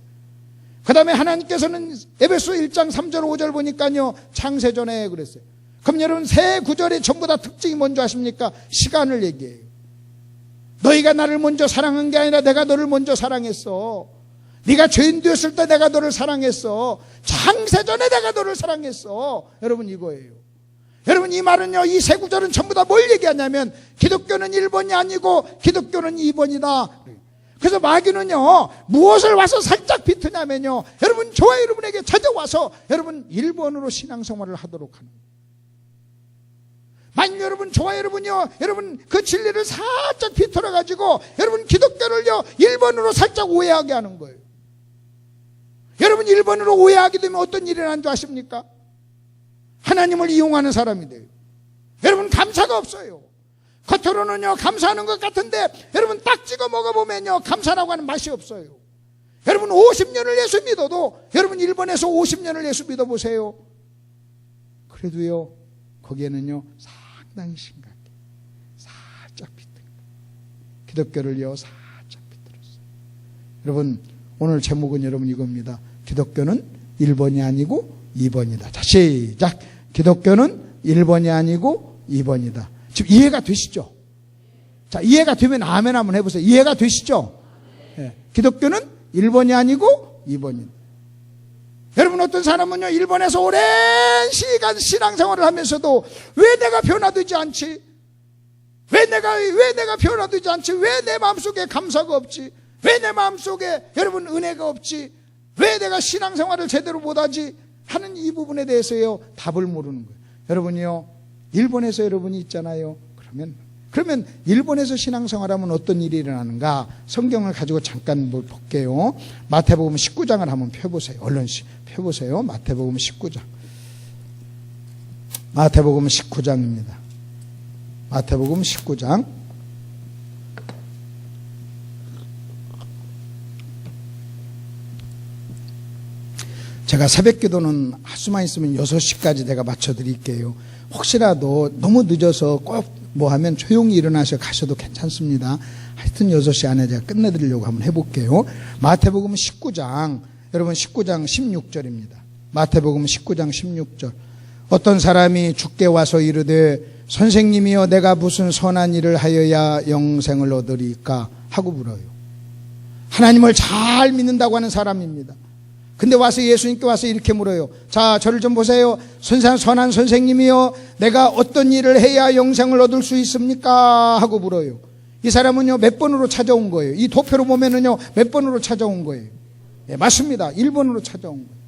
그 다음에 하나님께서는 에베소 1장 3절 5절 보니까요 창세전에 그랬어요. 그럼 여러분 세 구절의 전부 다 특징이 뭔지 아십니까? 시간을 얘기해요. 너희가 나를 먼저 사랑한 게 아니라 내가 너를 먼저 사랑했어. 네가 죄인 되었을 때 내가 너를 사랑했어. 창세전에 내가 너를 사랑했어. 여러분 이거예요. 여러분 이 말은요 이 세 구절은 전부 다 뭘 얘기하냐면 기독교는 1번이 아니고 기독교는 2번이다. 그래서 마귀는요 무엇을 와서 살짝 비트냐면요 여러분 저와 여러분에게 찾아와서 여러분 1번으로 신앙생활을 하도록 하는 거예요. 만약 여러분 저와 여러분요 여러분 그 진리를 살짝 비틀어 가지고 여러분 기독교를요 1번으로 살짝 오해하게 하는 거예요. 여러분 1번으로 오해하게 되면 어떤 일이 나는 줄 아십니까? 하나님을 이용하는 사람이 돼요. 여러분 감사가 없어요. 겉으로는요 감사하는 것 같은데 여러분 딱 찍어 먹어보면요 감사라고 하는 맛이 없어요. 여러분 50년을 예수 믿어도 여러분 1번에서 50년을 예수 믿어보세요. 그래도요 거기에는요 상당히 심각해. 살짝 비틀어. 기독교를요 살짝 비틀었어요. 여러분 오늘 제목은 여러분 이겁니다. 기독교는 1번이 아니고 2번이다. 자 시작. 기독교는 1번이 아니고 2번이다. 지금 이해가 되시죠? 자 이해가 되면 아멘 한번 해보세요. 이해가 되시죠? 네. 기독교는 1번이 아니고 2번이다. 여러분 어떤 사람은요 1번에서 오랜 시간 신앙생활을 하면서도 왜 내가 변화되지 않지? 왜 내가 변화되지 않지? 왜 내 마음속에 감사가 없지? 왜 내 마음속에 여러분 은혜가 없지? 왜 내가 신앙생활을 제대로 못하지? 하는 이 부분에 대해서요 답을 모르는 거예요. 여러분이요 1번에서 여러분이 있잖아요. 그러면 1번에서 신앙생활하면 어떤 일이 일어나는가? 성경을 가지고 잠깐 볼게요. 마태복음 19장을 한번 펴보세요. 얼른 펴보세요. 마태복음 19장. 마태복음 19장입니다. 마태복음 19장. 제가 새벽 기도는 할 수만 있으면 6시까지 내가 맞춰드릴게요. 혹시라도 너무 늦어서 꼭 뭐 하면 조용히 일어나셔 가셔도 괜찮습니다. 하여튼 6시 안에 제가 끝내드리려고 한번 해볼게요. 마태복음 19장, 여러분 19장 16절입니다. 마태복음 19장 16절. 어떤 사람이 주께 와서 이르되 선생님이여 내가 무슨 선한 일을 하여야 영생을 얻으리까 하고 물어요. 하나님을 잘 믿는다고 하는 사람입니다. 근데 와서 예수님께 와서 이렇게 물어요. 자, 저를 좀 보세요. 선한 선생님이요, 내가 어떤 일을 해야 영생을 얻을 수 있습니까? 하고 물어요. 이 사람은요, 몇 번으로 찾아온 거예요. 이 도표로 보면은요, 몇 번으로 찾아온 거예요. 예, 맞습니다. 1번으로 찾아온 거예요.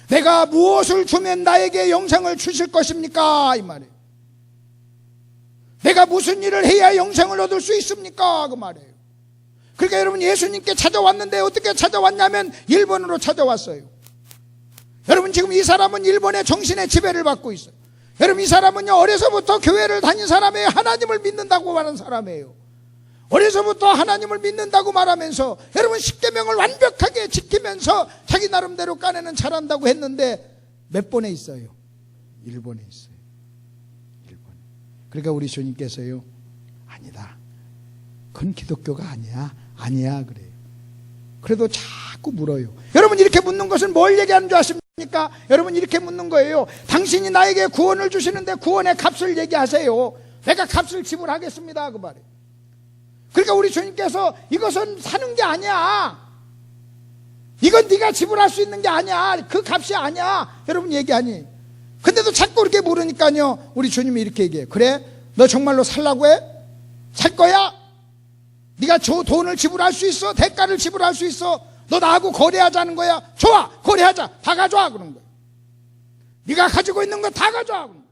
내가 무엇을 주면 나에게 영생을 주실 것입니까? 이 말이에요. 내가 무슨 일을 해야 영생을 얻을 수 있습니까? 그 말이에요. 그러니까 여러분 예수님께 찾아왔는데 어떻게 찾아왔냐면 1번으로 찾아왔어요. 여러분 지금 이 사람은 1번의 정신의 지배를 받고 있어요. 여러분 이 사람은요 어려서부터 교회를 다닌 사람이에요. 하나님을 믿는다고 말하는 사람이에요. 어려서부터 하나님을 믿는다고 말하면서 여러분 십계명을 완벽하게 지키면서 자기 나름대로 까내는 잘한다고 했는데 몇 번에 있어요? 1번에 있어요. 1번에. 그러니까 우리 주님께서요, 아니다, 그건 기독교가 아니야 그래요. 그래도 자꾸 물어요. 여러분 이렇게 묻는 것은 뭘 얘기하는 줄 아십니까? 여러분 이렇게 묻는 거예요. 당신이 나에게 구원을 주시는데 구원의 값을 얘기하세요. 내가 값을 지불하겠습니다 그 말이에요. 그러니까 우리 주님께서 이것은 사는 게 아니야, 이건 네가 지불할 수 있는 게 아니야, 그 값이 아니야 여러분 얘기하니. 근데도 자꾸 이렇게 물으니까요 우리 주님이 이렇게 얘기해요. 그래? 너 정말로 살라고 해? 살 거야? 네가 돈을 지불할 수 있어? 대가를 지불할 수 있어? 너 나하고 거래하자는 거야? 좋아, 거래하자. 다 가져와 그런 거야. 네가 가지고 있는 거 다 가져와 그런 거야.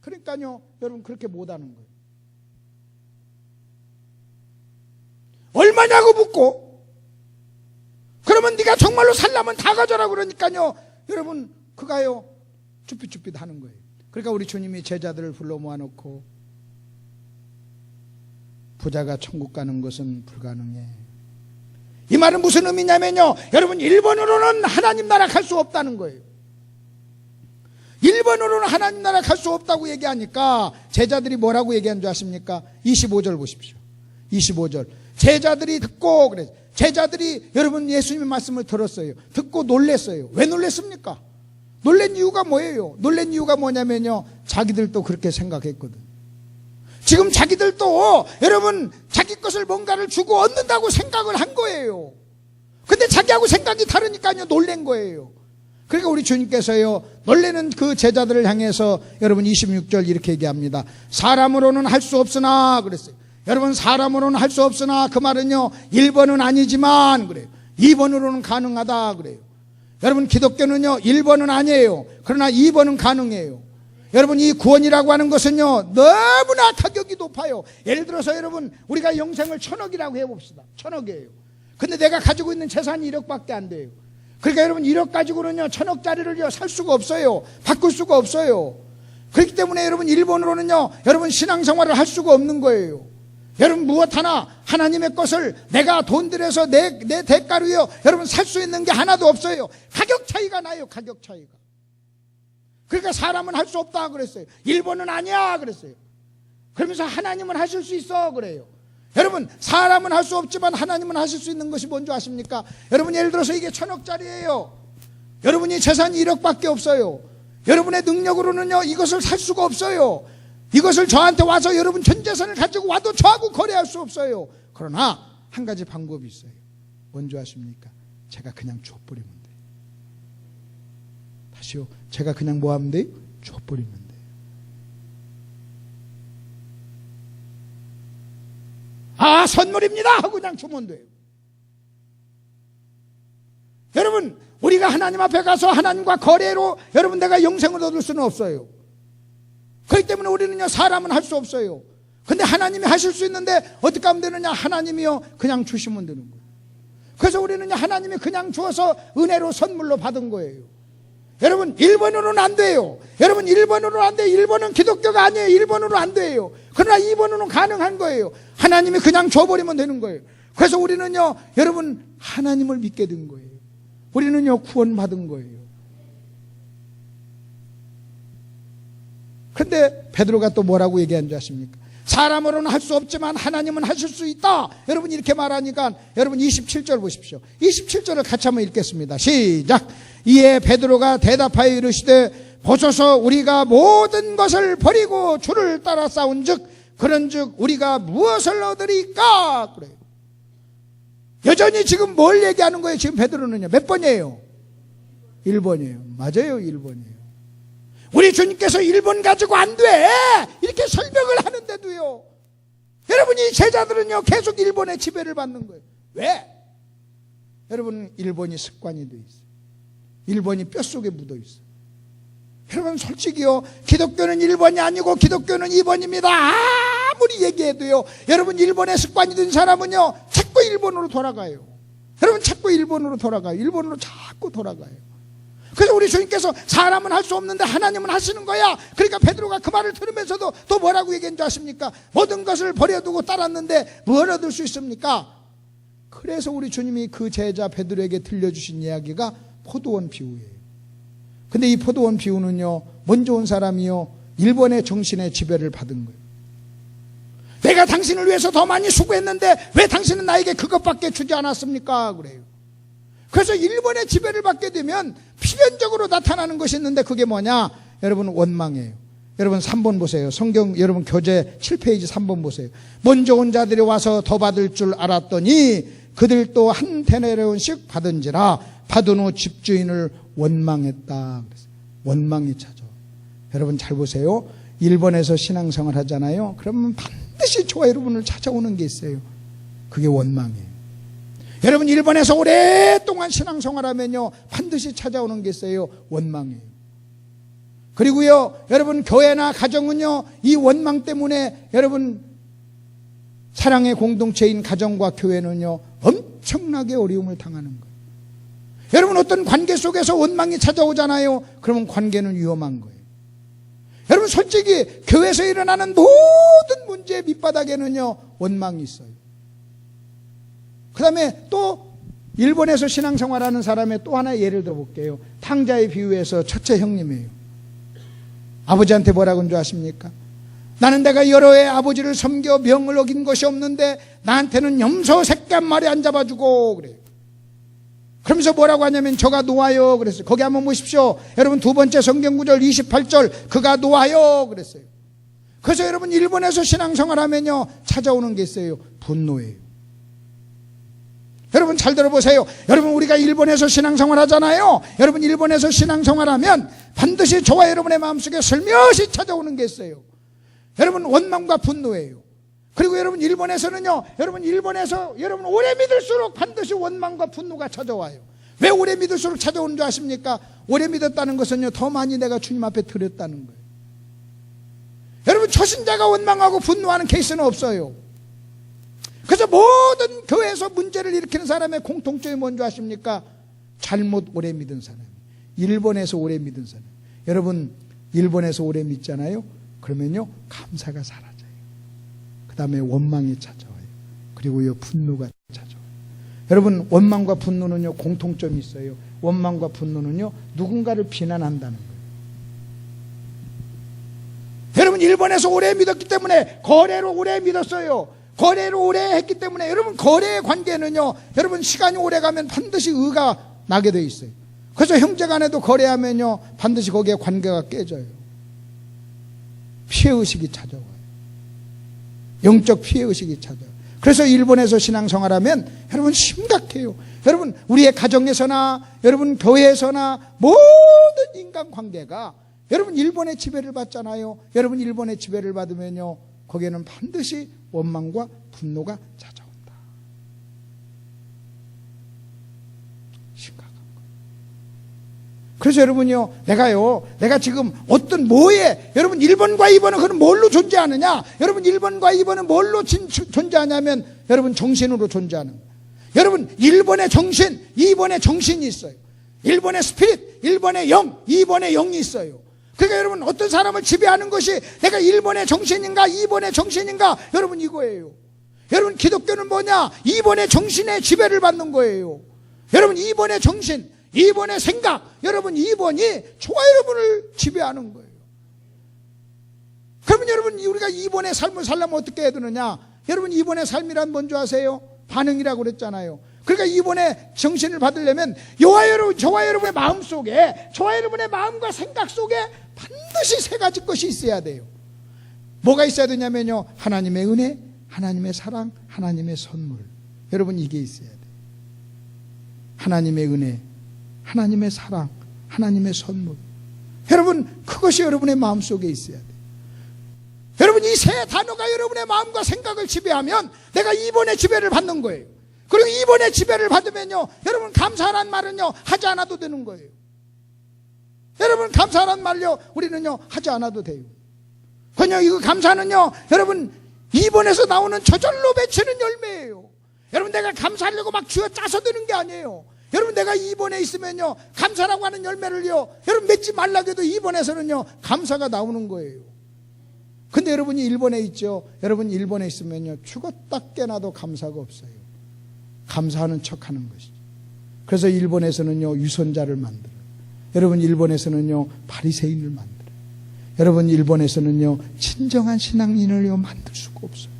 그러니까요 여러분 그렇게 못하는 거예요. 얼마냐고 묻고, 그러면 네가 정말로 살려면 다 가져라 그러니까요 여러분 그가요 쭈삣쭈삣 하는 거예요. 그러니까 우리 주님이 제자들을 불러 모아놓고 부자가 천국 가는 것은 불가능해. 이 말은 무슨 의미냐면요 여러분 1번으로는 하나님 나라 갈 수 없다는 거예요. 1번으로는 하나님 나라 갈 수 없다고 얘기하니까 제자들이 뭐라고 얘기한 줄 아십니까? 25절 보십시오. 25절. 제자들이 듣고, 그래, 제자들이 여러분 예수님의 말씀을 들었어요. 듣고 놀랬어요. 왜 놀랬습니까? 놀란 이유가 뭐예요? 놀란 이유가 뭐냐면요 자기들도 그렇게 생각했거든. 지금 자기들도 여러분 자기 것을 뭔가를 주고 얻는다고 생각을 한 거예요. 근데 자기하고 생각이 다르니까요 놀란 거예요. 그러니까 우리 주님께서요 놀래는 그 제자들을 향해서 여러분 26절 이렇게 얘기합니다. 사람으로는 할 수 없으나 그랬어요. 여러분 사람으로는 할 수 없으나 그 말은요 1번은 아니지만 그래요. 2번으로는 가능하다 그래요. 여러분 기독교는요 1번은 아니에요. 그러나 2번은 가능해요. 여러분 이 구원이라고 하는 것은요 너무나 가격이 높아요. 예를 들어서 여러분 우리가 영생을 1000억이라고 해봅시다. 1000억이에요. 근데 내가 가지고 있는 재산이 1억밖에 안 돼요. 그러니까 여러분 1억 가지고는요 1000억짜리를요 살 수가 없어요. 바꿀 수가 없어요. 그렇기 때문에 여러분 1번으로는요 여러분 신앙생활을 할 수가 없는 거예요. 여러분 무엇 하나 하나님의 것을 내가 돈 들여서 내 대가로요 여러분 살 수 있는 게 하나도 없어요. 가격 차이가 나요. 가격 차이가. 그러니까 사람은 할 수 없다 그랬어요. 1번은 아니야 그랬어요. 그러면서 하나님은 하실 수 있어 그래요. 여러분 사람은 할 수 없지만 하나님은 하실 수 있는 것이 뭔지 아십니까? 여러분 예를 들어서 이게 1000억짜리예요. 여러분이 재산이 1억밖에 없어요. 여러분의 능력으로는요 이것을 살 수가 없어요. 이것을 저한테 와서 여러분 전 재산을 가지고 와도 저하고 거래할 수 없어요. 그러나 한 가지 방법이 있어요. 뭔지 아십니까? 제가 그냥 줘버리면 돼요. 다시요. 제가 그냥 뭐 하면 돼요? 줘버리면 돼요. 아 선물입니다 하고 그냥 주면 돼요. 여러분 우리가 하나님 앞에 가서 하나님과 거래로 여러분 내가 영생을 얻을 수는 없어요. 그렇기 때문에 우리는요 사람은 할 수 없어요. 근데 하나님이 하실 수 있는데 어떻게 하면 되느냐? 하나님이요 그냥 주시면 되는 거예요. 그래서 우리는요 하나님이 그냥 주어서 은혜로 선물로 받은 거예요. 여러분 1번으로는 안 돼요. 여러분 1번으로는 안 돼요. 1번은 기독교가 아니에요. 1번으로 안 돼요. 그러나 2번으로는 가능한 거예요. 하나님이 그냥 줘버리면 되는 거예요. 그래서 우리는요 여러분 하나님을 믿게 된 거예요. 우리는요 구원받은 거예요. 그런데 베드로가 또 뭐라고 얘기한 줄 아십니까? 사람으로는 할 수 없지만 하나님은 하실 수 있다. 여러분 이렇게 말하니까 여러분 27절 보십시오. 27절을 같이 한번 읽겠습니다. 시작. 이에 베드로가 대답하여 이르시되 보소서 우리가 모든 것을 버리고 주를 따라 싸운즉 그런즉 우리가 무엇을 얻으리까? 그래요. 여전히 지금 뭘 얘기하는 거예요? 지금 베드로는요. 몇 번이에요? 1번이에요. 맞아요. 1번이에요. 우리 주님께서 1번 가지고 안 돼! 이렇게 설명을 하는데도요. 여러분 이 제자들은요 계속 1번의 지배를 받는 거예요. 왜? 여러분 1번이 습관이 돼 있어요. 1번이 뼛속에 묻어 있어요. 여러분 솔직히요 기독교는 1번이 아니고 기독교는 2번입니다. 아무리 얘기해도요 여러분 1번의 습관이 든 사람은요 자꾸 1번으로 돌아가요. 여러분 자꾸 1번으로 돌아가요. 1번으로 자꾸 돌아가요. 그래서 우리 주님께서 사람은 할 수 없는데 하나님은 하시는 거야. 그러니까 베드로가 그 말을 들으면서도 또 뭐라고 얘기한 줄 아십니까? 모든 것을 버려두고 따랐는데 뭘 얻을 수 있습니까? 그래서 우리 주님이 그 제자 베드로에게 들려주신 이야기가 포도원 비유예요. 근데 이 포도원 비유는요 먼저 온 사람이요 1번의 정신의 지배를 받은 거예요. 내가 당신을 위해서 더 많이 수고했는데 왜 당신은 나에게 그것밖에 주지 않았습니까? 그래요. 그래서 1번의 지배를 받게 되면 필연적으로 나타나는 것이 있는데 그게 뭐냐? 여러분 원망이에요. 여러분 3번 보세요. 성경 여러분 교재 7페이지 3번 보세요. 먼저 온 자들이 와서 더 받을 줄 알았더니 그들도 한 데나리온씩 받은지라 받은 후 집주인을 원망했다. 원망이 찾아. 여러분 잘 보세요. 1번에서 신앙생활 하잖아요. 그러면 반드시 저와 여러분을 찾아오는 게 있어요. 그게 원망이에요. 여러분 1번에서 오랫동안 신앙생활하면요 반드시 찾아오는 게 있어요. 원망이에요. 그리고요 여러분 교회나 가정은요 이 원망 때문에 여러분 사랑의 공동체인 가정과 교회는요 엄청나게 어려움을 당하는 거예요. 여러분 어떤 관계 속에서 원망이 찾아오잖아요. 그러면 관계는 위험한 거예요. 여러분 솔직히 교회에서 일어나는 모든 문제의 밑바닥에는요 원망이 있어요. 그 다음에 또 일본에서 신앙생활하는 사람의 또 하나 예를 들어볼게요. 탕자의 비유에서 첫째 형님이에요. 아버지한테 뭐라고 한 줄 아십니까? 나는 내가 여러 해 아버지를 섬겨 명을 어긴 것이 없는데 나한테는 염소 새끼 한 마리 안 잡아주고 그래요. 그러면서 뭐라고 하냐면 저가 놓아요 그랬어요. 거기 한번 보십시오. 여러분 두 번째 성경구절 28절 그가 놓아요 그랬어요. 그래서 여러분 일본에서 신앙생활하면요 찾아오는 게 있어요. 분노예요. 여러분 잘 들어보세요. 여러분 우리가 일본에서 신앙생활 하잖아요. 여러분 일본에서 신앙생활하면 반드시 저와 여러분의 마음속에 슬며시 찾아오는 게 있어요. 여러분 원망과 분노예요. 그리고 여러분 일본에서는요 여러분 일본에서 여러분 오래 믿을수록 반드시 원망과 분노가 찾아와요. 왜 오래 믿을수록 찾아오는 줄 아십니까? 오래 믿었다는 것은요 더 많이 내가 주님 앞에 드렸다는 거예요. 여러분 초신자가 원망하고 분노하는 케이스는 없어요. 그래서 모든 교회에서 문제를 일으키는 사람의 공통점이 뭔지 아십니까? 잘못 오래 믿은 사람. 일본에서 오래 믿은 사람. 여러분 일본에서 오래 믿잖아요. 그러면요 감사가 사라져요. 그 다음에 원망이 찾아와요. 그리고요 분노가 찾아와요. 여러분 원망과 분노는요 공통점이 있어요. 원망과 분노는요 누군가를 비난한다는 거예요. 여러분 일본에서 오래 믿었기 때문에 거래로 오래 믿었어요. 거래를 오래 했기 때문에 여러분 거래의 관계는요 여러분 시간이 오래 가면 반드시 의가 나게 돼 있어요. 그래서 형제간에도 거래하면요 반드시 거기에 관계가 깨져요. 피해의식이 찾아와요. 영적 피해의식이 찾아와요. 그래서 일본에서 신앙생활하면 여러분 심각해요. 여러분 우리의 가정에서나 여러분 교회에서나 모든 인간관계가 여러분 일본의 지배를 받잖아요. 여러분 일본의 지배를 받으면요 거기에는 반드시 원망과 분노가 찾아온다. 심각한 거예요. 그래서 여러분요, 내가 지금 어떤 뭐에, 여러분 1번과 2번은 그건 뭘로 존재하느냐? 여러분 1번과 2번은 뭘로 존재하냐면 여러분 정신으로 존재하는 거예요. 여러분 1번의 정신, 2번의 정신이 있어요. 1번의 스피릿, 1번의 영, 2번의 영이 있어요. 그러니까 여러분 어떤 사람을 지배하는 것이 내가 1번의 정신인가 2번의 정신인가 여러분 이거예요. 여러분 기독교는 뭐냐? 2번의 정신의 지배를 받는 거예요. 여러분 2번의 정신, 2번의 생각, 여러분 2번이 저와 여러분을 지배하는 거예요. 그러면 여러분 우리가 이번의 삶을 살려면 어떻게 해야 되느냐? 여러분 이번의 삶이란 뭔지 아세요? 반응이라고 그랬잖아요. 그러니까 이번에 정신을 받으려면 저와 여러분의 마음 속에, 저와 여러분의 마음과 생각 속에 반드시 세 가지 것이 있어야 돼요. 뭐가 있어야 되냐면요, 하나님의 은혜, 하나님의 사랑, 하나님의 선물. 여러분 이게 있어야 돼요. 하나님의 은혜, 하나님의 사랑, 하나님의 선물. 여러분 그것이 여러분의 마음 속에 있어야 돼요. 여러분 이 세 단어가 여러분의 마음과 생각을 지배하면 내가 이번의 지배를 받는 거예요. 그리고 이번에 지배를 받으면요, 여러분 감사란 말은요 하지 않아도 되는 거예요. 여러분 감사란 말요 우리는요 하지 않아도 돼요. 그냥 이거 감사는요 여러분 이번에서 나오는 저절로 맺히는 열매예요. 여러분 내가 감사하려고 막 쥐어 짜서 드는 게 아니에요. 여러분 내가 이번에 있으면요 감사라고 하는 열매를요 여러분 맺지 말라고 해도 이번에서는요 감사가 나오는 거예요. 근데 여러분이 일본에 있죠. 여러분 일본에 있으면요 죽었다 깨나도 감사가 없어요. 감사하는 척하는 것이죠. 그래서 일본에서는요 유선자를 만들어요. 여러분 일본에서는요 바리새인을 만들어요. 여러분 일본에서는요 진정한 신앙인을요 만들 수가 없어요.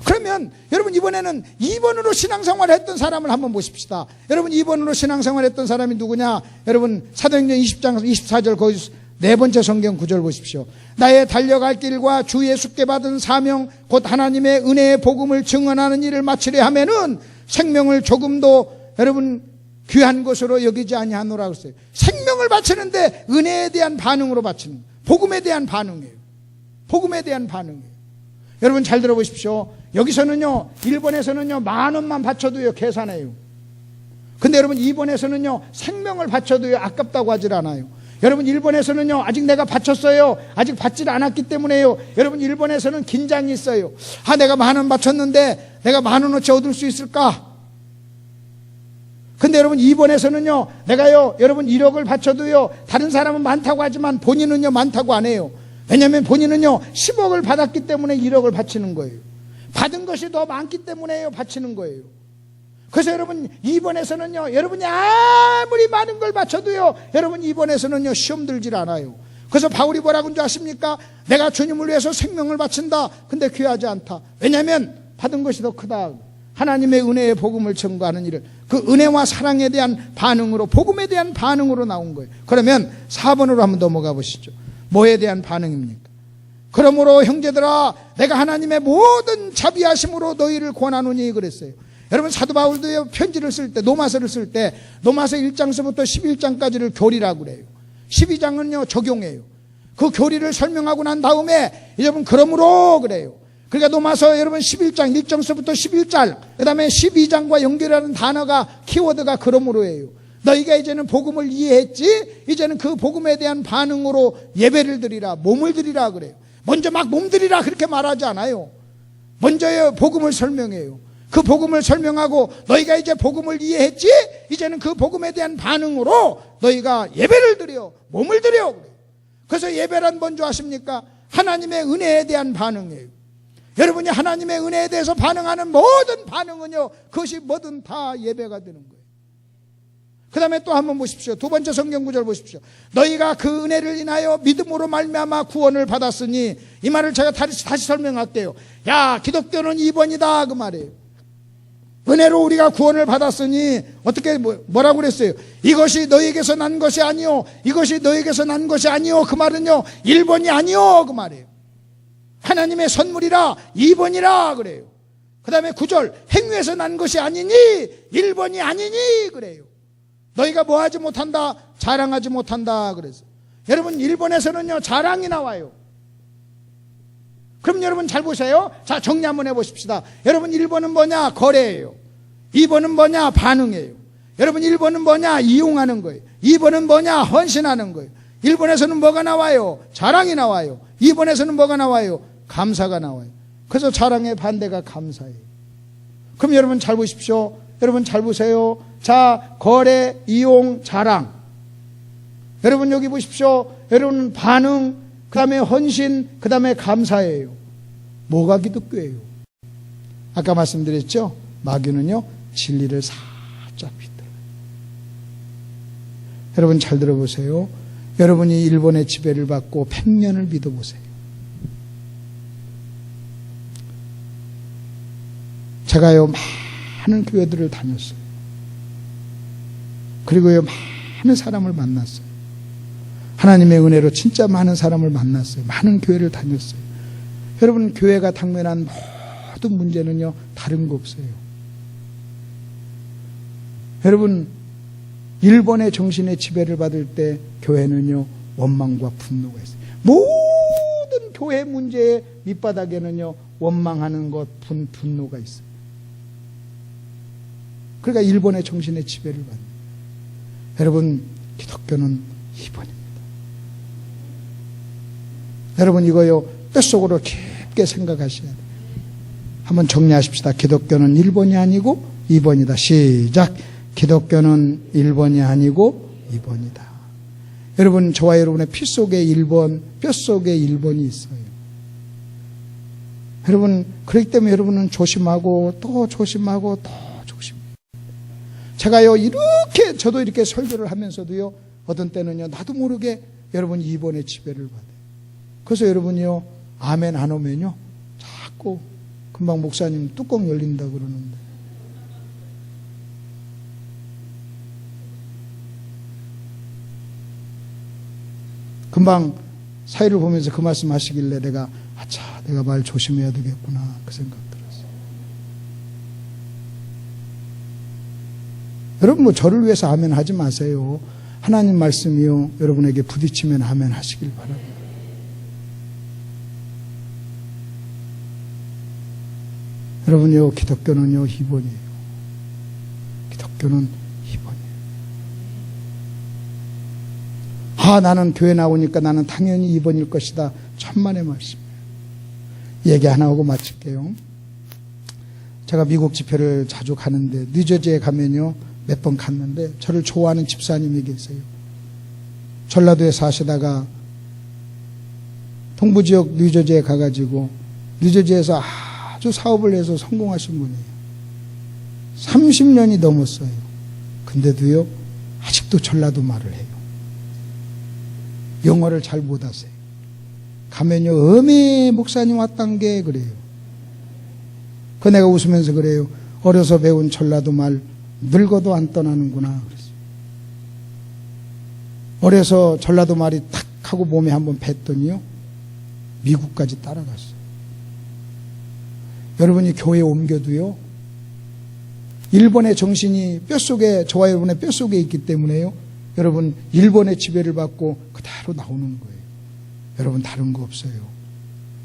그러면 여러분 이번에는 2번으로 신앙생활을 했던 사람을 한번 보십시다. 여러분 2번으로 신앙생활을 했던 사람이 누구냐? 여러분 사도행전 20장 24절 거기 네 번째 성경 구절 보십시오. 나의 달려갈 길과 주 예수께 받은 사명 곧 하나님의 은혜의 복음을 증언하는 일을 마치려 하면은 생명을 조금도 여러분 귀한 것으로 여기지 아니하노라 그랬어요. 생명을 바치는데 은혜에 대한 반응으로 바치는, 복음에 대한 반응이에요. 복음에 대한 반응이에요. 여러분 잘 들어보십시오. 여기서는요 일본에서는요 10,000원만 바쳐도요 계산해요. 근데 여러분 이번에서는요 생명을 바쳐도요 아깝다고 하질 않아요. 여러분 일본에서는요 아직 내가 바쳤어요, 아직 받질 않았기 때문에요 여러분 일본에서는 긴장이 있어요. 아 내가 10,000원 바쳤는데 내가 10,000원어치 얻을 수 있을까? 근데 여러분 이번에서는요 내가요 여러분 1억을 바쳐도요 다른 사람은 많다고 하지만 본인은요 많다고 안 해요. 왜냐하면 본인은요 10억을 받았기 때문에 1억을 바치는 거예요. 받은 것이 더 많기 때문에요 바치는 거예요. 그래서 여러분 이번에서는요 여러분이 아무리 많은 걸 바쳐도요 여러분 이번에서는요 시험 들질 않아요. 그래서 바울이 뭐라고 하는지 아십니까? 내가 주님을 위해서 생명을 바친다. 근데 귀하지 않다. 왜냐하면 받은 것이 더 크다. 하나님의 은혜의 복음을 전가하는 일을, 그 은혜와 사랑에 대한 반응으로, 복음에 대한 반응으로 나온 거예요. 그러면 4번으로 한번 넘어가 보시죠. 뭐에 대한 반응입니까? 그러므로 형제들아 내가 하나님의 모든 자비하심으로 너희를 권하노니 그랬어요. 여러분 사도 바울도요 편지를 쓸 때, 로마서를 쓸 때 로마서 1장서부터 11장까지를 교리라고 그래요. 12장은요 적용해요. 그 교리를 설명하고 난 다음에 여러분 그러므로 그래요. 그러니까 로마서 여러분 11장 1장서부터 11장 그 다음에 12장과 연결하는 단어가, 키워드가 그러므로예요. 너희가 이제는 복음을 이해했지? 이제는 그 복음에 대한 반응으로 예배를 드리라, 몸을 드리라 그래요. 먼저 막 몸 드리라 그렇게 말하지 않아요. 먼저 복음을 설명해요. 그 복음을 설명하고 너희가 이제 복음을 이해했지? 이제는 그 복음에 대한 반응으로 너희가 예배를 드려, 몸을 드려 그래요. 그래서 예배란 뭔지 아십니까? 하나님의 은혜에 대한 반응이에요. 여러분이 하나님의 은혜에 대해서 반응하는 모든 반응은요 그것이 뭐든 다 예배가 되는 거예요. 그 다음에 또 한번 보십시오. 두 번째 성경 구절 보십시오. 너희가 그 은혜를 인하여 믿음으로 말미암아 구원을 받았으니, 이 말을 제가 다시 설명할게요. 야 기독교는 2번이다 그 말이에요. 은혜로 우리가 구원을 받았으니 어떻게 뭐라고 그랬어요? 이것이 너희에게서 난 것이 아니요, 이것이 너희에게서 난 것이 아니요. 그 말은요 1번이 아니요 그 말이에요. 하나님의 선물이라 2번이라 그래요. 그 다음에 9절 행위에서 난 것이 아니니 1번이 아니니 그래요. 너희가 뭐 하지 못한다? 자랑하지 못한다 그래서. 여러분 1번에서는요 자랑이 나와요. 그럼 여러분 잘 보세요. 자 정리 한번 해보십시다. 여러분 1번은 뭐냐? 거래예요. 2번은 뭐냐? 반응이에요. 여러분 1번은 뭐냐? 이용하는 거예요. 2번은 뭐냐? 헌신하는 거예요. 1번에서는 뭐가 나와요? 자랑이 나와요. 2번에서는 뭐가 나와요? 감사가 나와요. 그래서 자랑의 반대가 감사예요. 그럼 여러분 잘 보십시오. 여러분 잘 보세요. 자, 거래, 이용, 자랑. 여러분 여기 보십시오. 여러분 반응, 그 다음에 헌신, 그 다음에 감사예요. 뭐가 기독교예요? 아까 말씀드렸죠? 마귀는요 진리를 살짝 비틀어요. 여러분 잘 들어보세요. 여러분이 일본의 지배를 받고 100년을 믿어보세요. 제가요 많은 교회들을 다녔어요. 그리고요 많은 사람을 만났어요. 하나님의 은혜로 진짜 많은 사람을 만났어요. 많은 교회를 다녔어요. 여러분, 교회가 당면한 모든 문제는요 다른 거 없어요. 여러분, 일본의 정신의 지배를 받을 때 교회는요 원망과 분노가 있어요. 모든 교회 문제의 밑바닥에는요 원망하는 것, 분노가 있어요. 그러니까 일본의 정신의 지배를 받는 거예요. 여러분, 기독교는 2번입니다. 여러분, 이거요 뼛속으로 깊게 생각하셔야 돼요. 한번 정리하십시다. 기독교는 1번이 아니고 2번이다. 시작. 기독교는 1번이 아니고 2번이다. 여러분, 저와 여러분의 피 속에 1번, 뼛속에 1번이 있어요. 여러분, 그렇기 때문에 여러분은 조심하고 또 조심하고 또 조심해요. 제가요 이렇게, 저도 이렇게 설교를 하면서도요 어떤 때는요 나도 모르게 여러분 2번의 지배를 받아요. 그래서 여러분이요 아멘 안 오면요 자꾸 금방 목사님 뚜껑 열린다 그러는데, 금방 사회를 보면서 그 말씀 하시길래 내가 내가 말 조심해야 되겠구나 그 생각 들었어요. 여러분, 뭐 저를 위해서 아멘 하지 마세요. 하나님 말씀이요 여러분에게 부딪히면 아멘 하시길 바랍니다. 여러분요, 기독교는요 2번이에요. 기독교는 2번이에요. 나는 교회 나오니까 나는 당연히 2번일 것이다. 천만의 말씀이에요. 얘기 하나 하고 마칠게요. 제가 미국 집회를 자주 가는데 뉴저지에 가면요 몇 번 갔는데 저를 좋아하는 집사님이 계세요. 전라도에 사시다가 동부지역 뉴저지에 가가지고 뉴저지에서 아주 사업을 해서 성공하신 분이에요. 30년이 넘었어요. 근데도요 아직도 전라도 말을 해요. 영어를 잘 못하세요. 가면요 어메 목사님 왔단 게 그래요. 그 내가 웃으면서 그래요. 어려서 배운 전라도 말 늙어도 안 떠나는구나 그랬어요. 어려서 전라도 말이 탁 하고 몸에 한번 뱉더니요 미국까지 따라갔어요. 여러분이 교회에 옮겨도요 일본의 정신이 뼛속에, 저와 여러분의 뼛속에 있기 때문에요 여러분 일본의 지배를 받고 그대로 나오는 거예요. 여러분, 다른 거 없어요.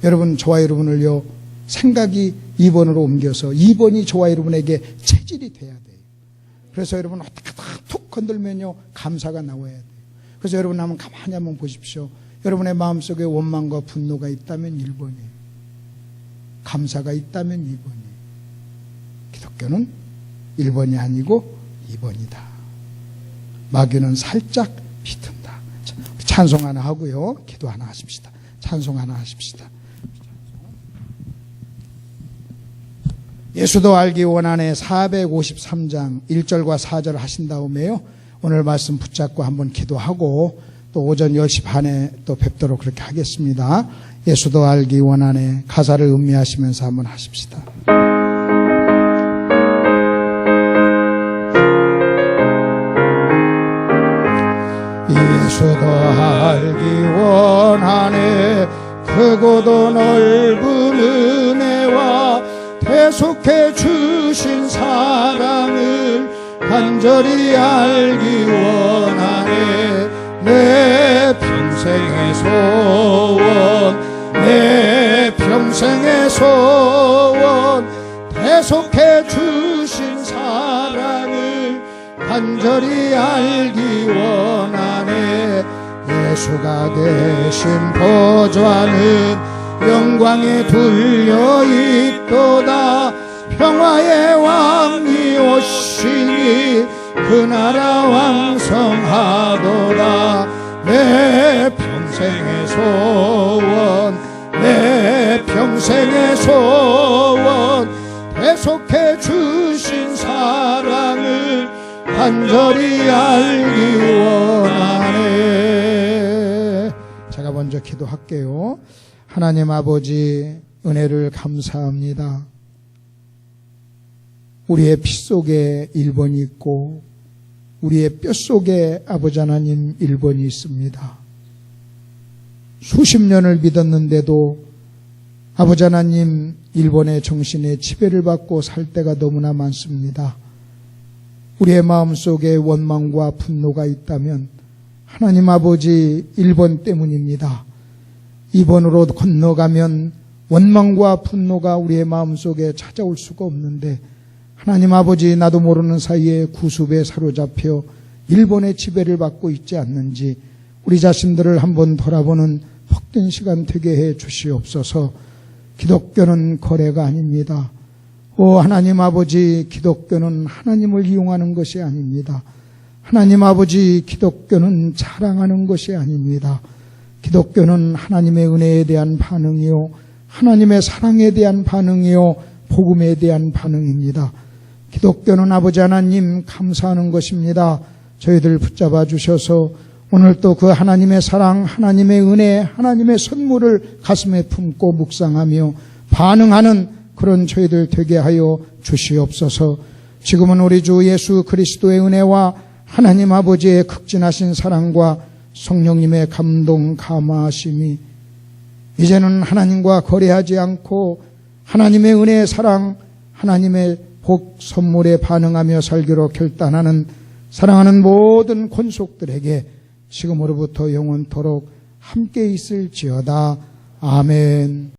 여러분, 저와 여러분을요 생각이 2번으로 옮겨서 2번이 저와 여러분에게 체질이 돼야 돼요. 그래서 여러분 어떻게 툭 건들면요 감사가 나와야 돼요. 그래서 여러분 한번 가만히 한번 보십시오. 여러분의 마음속에 원망과 분노가 있다면 1번이에요. 감사가 있다면 2번이에요. 기독교는 1번이 아니고 2번이다. 마귀는 살짝 비튼다. 찬송 하나 하고요 기도 하나 하십시다. 찬송 하나 하십시다. 예수도 알기 원하네 453장 1절과 4절 하신 다음에요 오늘 말씀 붙잡고 한번 기도하고 또 오전 10시 반에 또 뵙도록 그렇게 하겠습니다. 예수도 알기 원하네 가사를 음미하시면서 한번 하십시다. 예수도 알기 원하네 크고도 넓은 은혜와 계속해 주신 사랑을 간절히 알기 원하네. 내 평생의 소원, 내 평생의 소원, 계속해 주신 사랑을 간절히 알기 원하네. 예수가 계신 보좌는 영광에 둘려 있도다. 평화의 왕이 오시니 그 나라 왕성하도다. 내 평생의 소원, 내 평생의 소원, 계속해 주신 사랑을 간절히 알기 원하네. 제가 먼저 기도할게요. 하나님 아버지, 은혜를 감사합니다. 우리의 피 속에 1번이 있고 우리의 뼈 속에 아버지 하나님 1번이 있습니다. 수십 년을 믿었는데도 아버지 하나님 1번의 정신에 지배를 받고 살 때가 너무나 많습니다. 우리의 마음속에 원망과 분노가 있다면 하나님 아버지 1번 때문입니다. 2번으로 건너가면 원망과 분노가 우리의 마음속에 찾아올 수가 없는데 하나님 아버지 나도 모르는 사이에 구습에 사로잡혀 1번의 지배를 받고 있지 않는지 우리 자신들을 한번 돌아보는 복된 시간 되게 해 주시옵소서. 기독교는 거래가 아닙니다. 하나님 아버지, 기독교는 하나님을 이용하는 것이 아닙니다. 하나님 아버지, 기독교는 자랑하는 것이 아닙니다. 기독교는 하나님의 은혜에 대한 반응이요, 하나님의 사랑에 대한 반응이요, 복음에 대한 반응입니다. 기독교는 아버지 하나님 감사하는 것입니다. 저희들 붙잡아 주셔서 오늘 또 그 하나님의 사랑, 하나님의 은혜, 하나님의 선물을 가슴에 품고 묵상하며 반응하는 그런 저희들 되게 하여 주시옵소서. 지금은 우리 주 예수 그리스도의 은혜와 하나님 아버지의 극진하신 사랑과 성령님의 감동 감화하심이 이제는 하나님과 거래하지 않고 하나님의 은혜의 사랑, 하나님의 복 선물에 반응하며 살기로 결단하는 사랑하는 모든 권속들에게 지금으로부터 영원토록 함께 있을지어다. 아멘.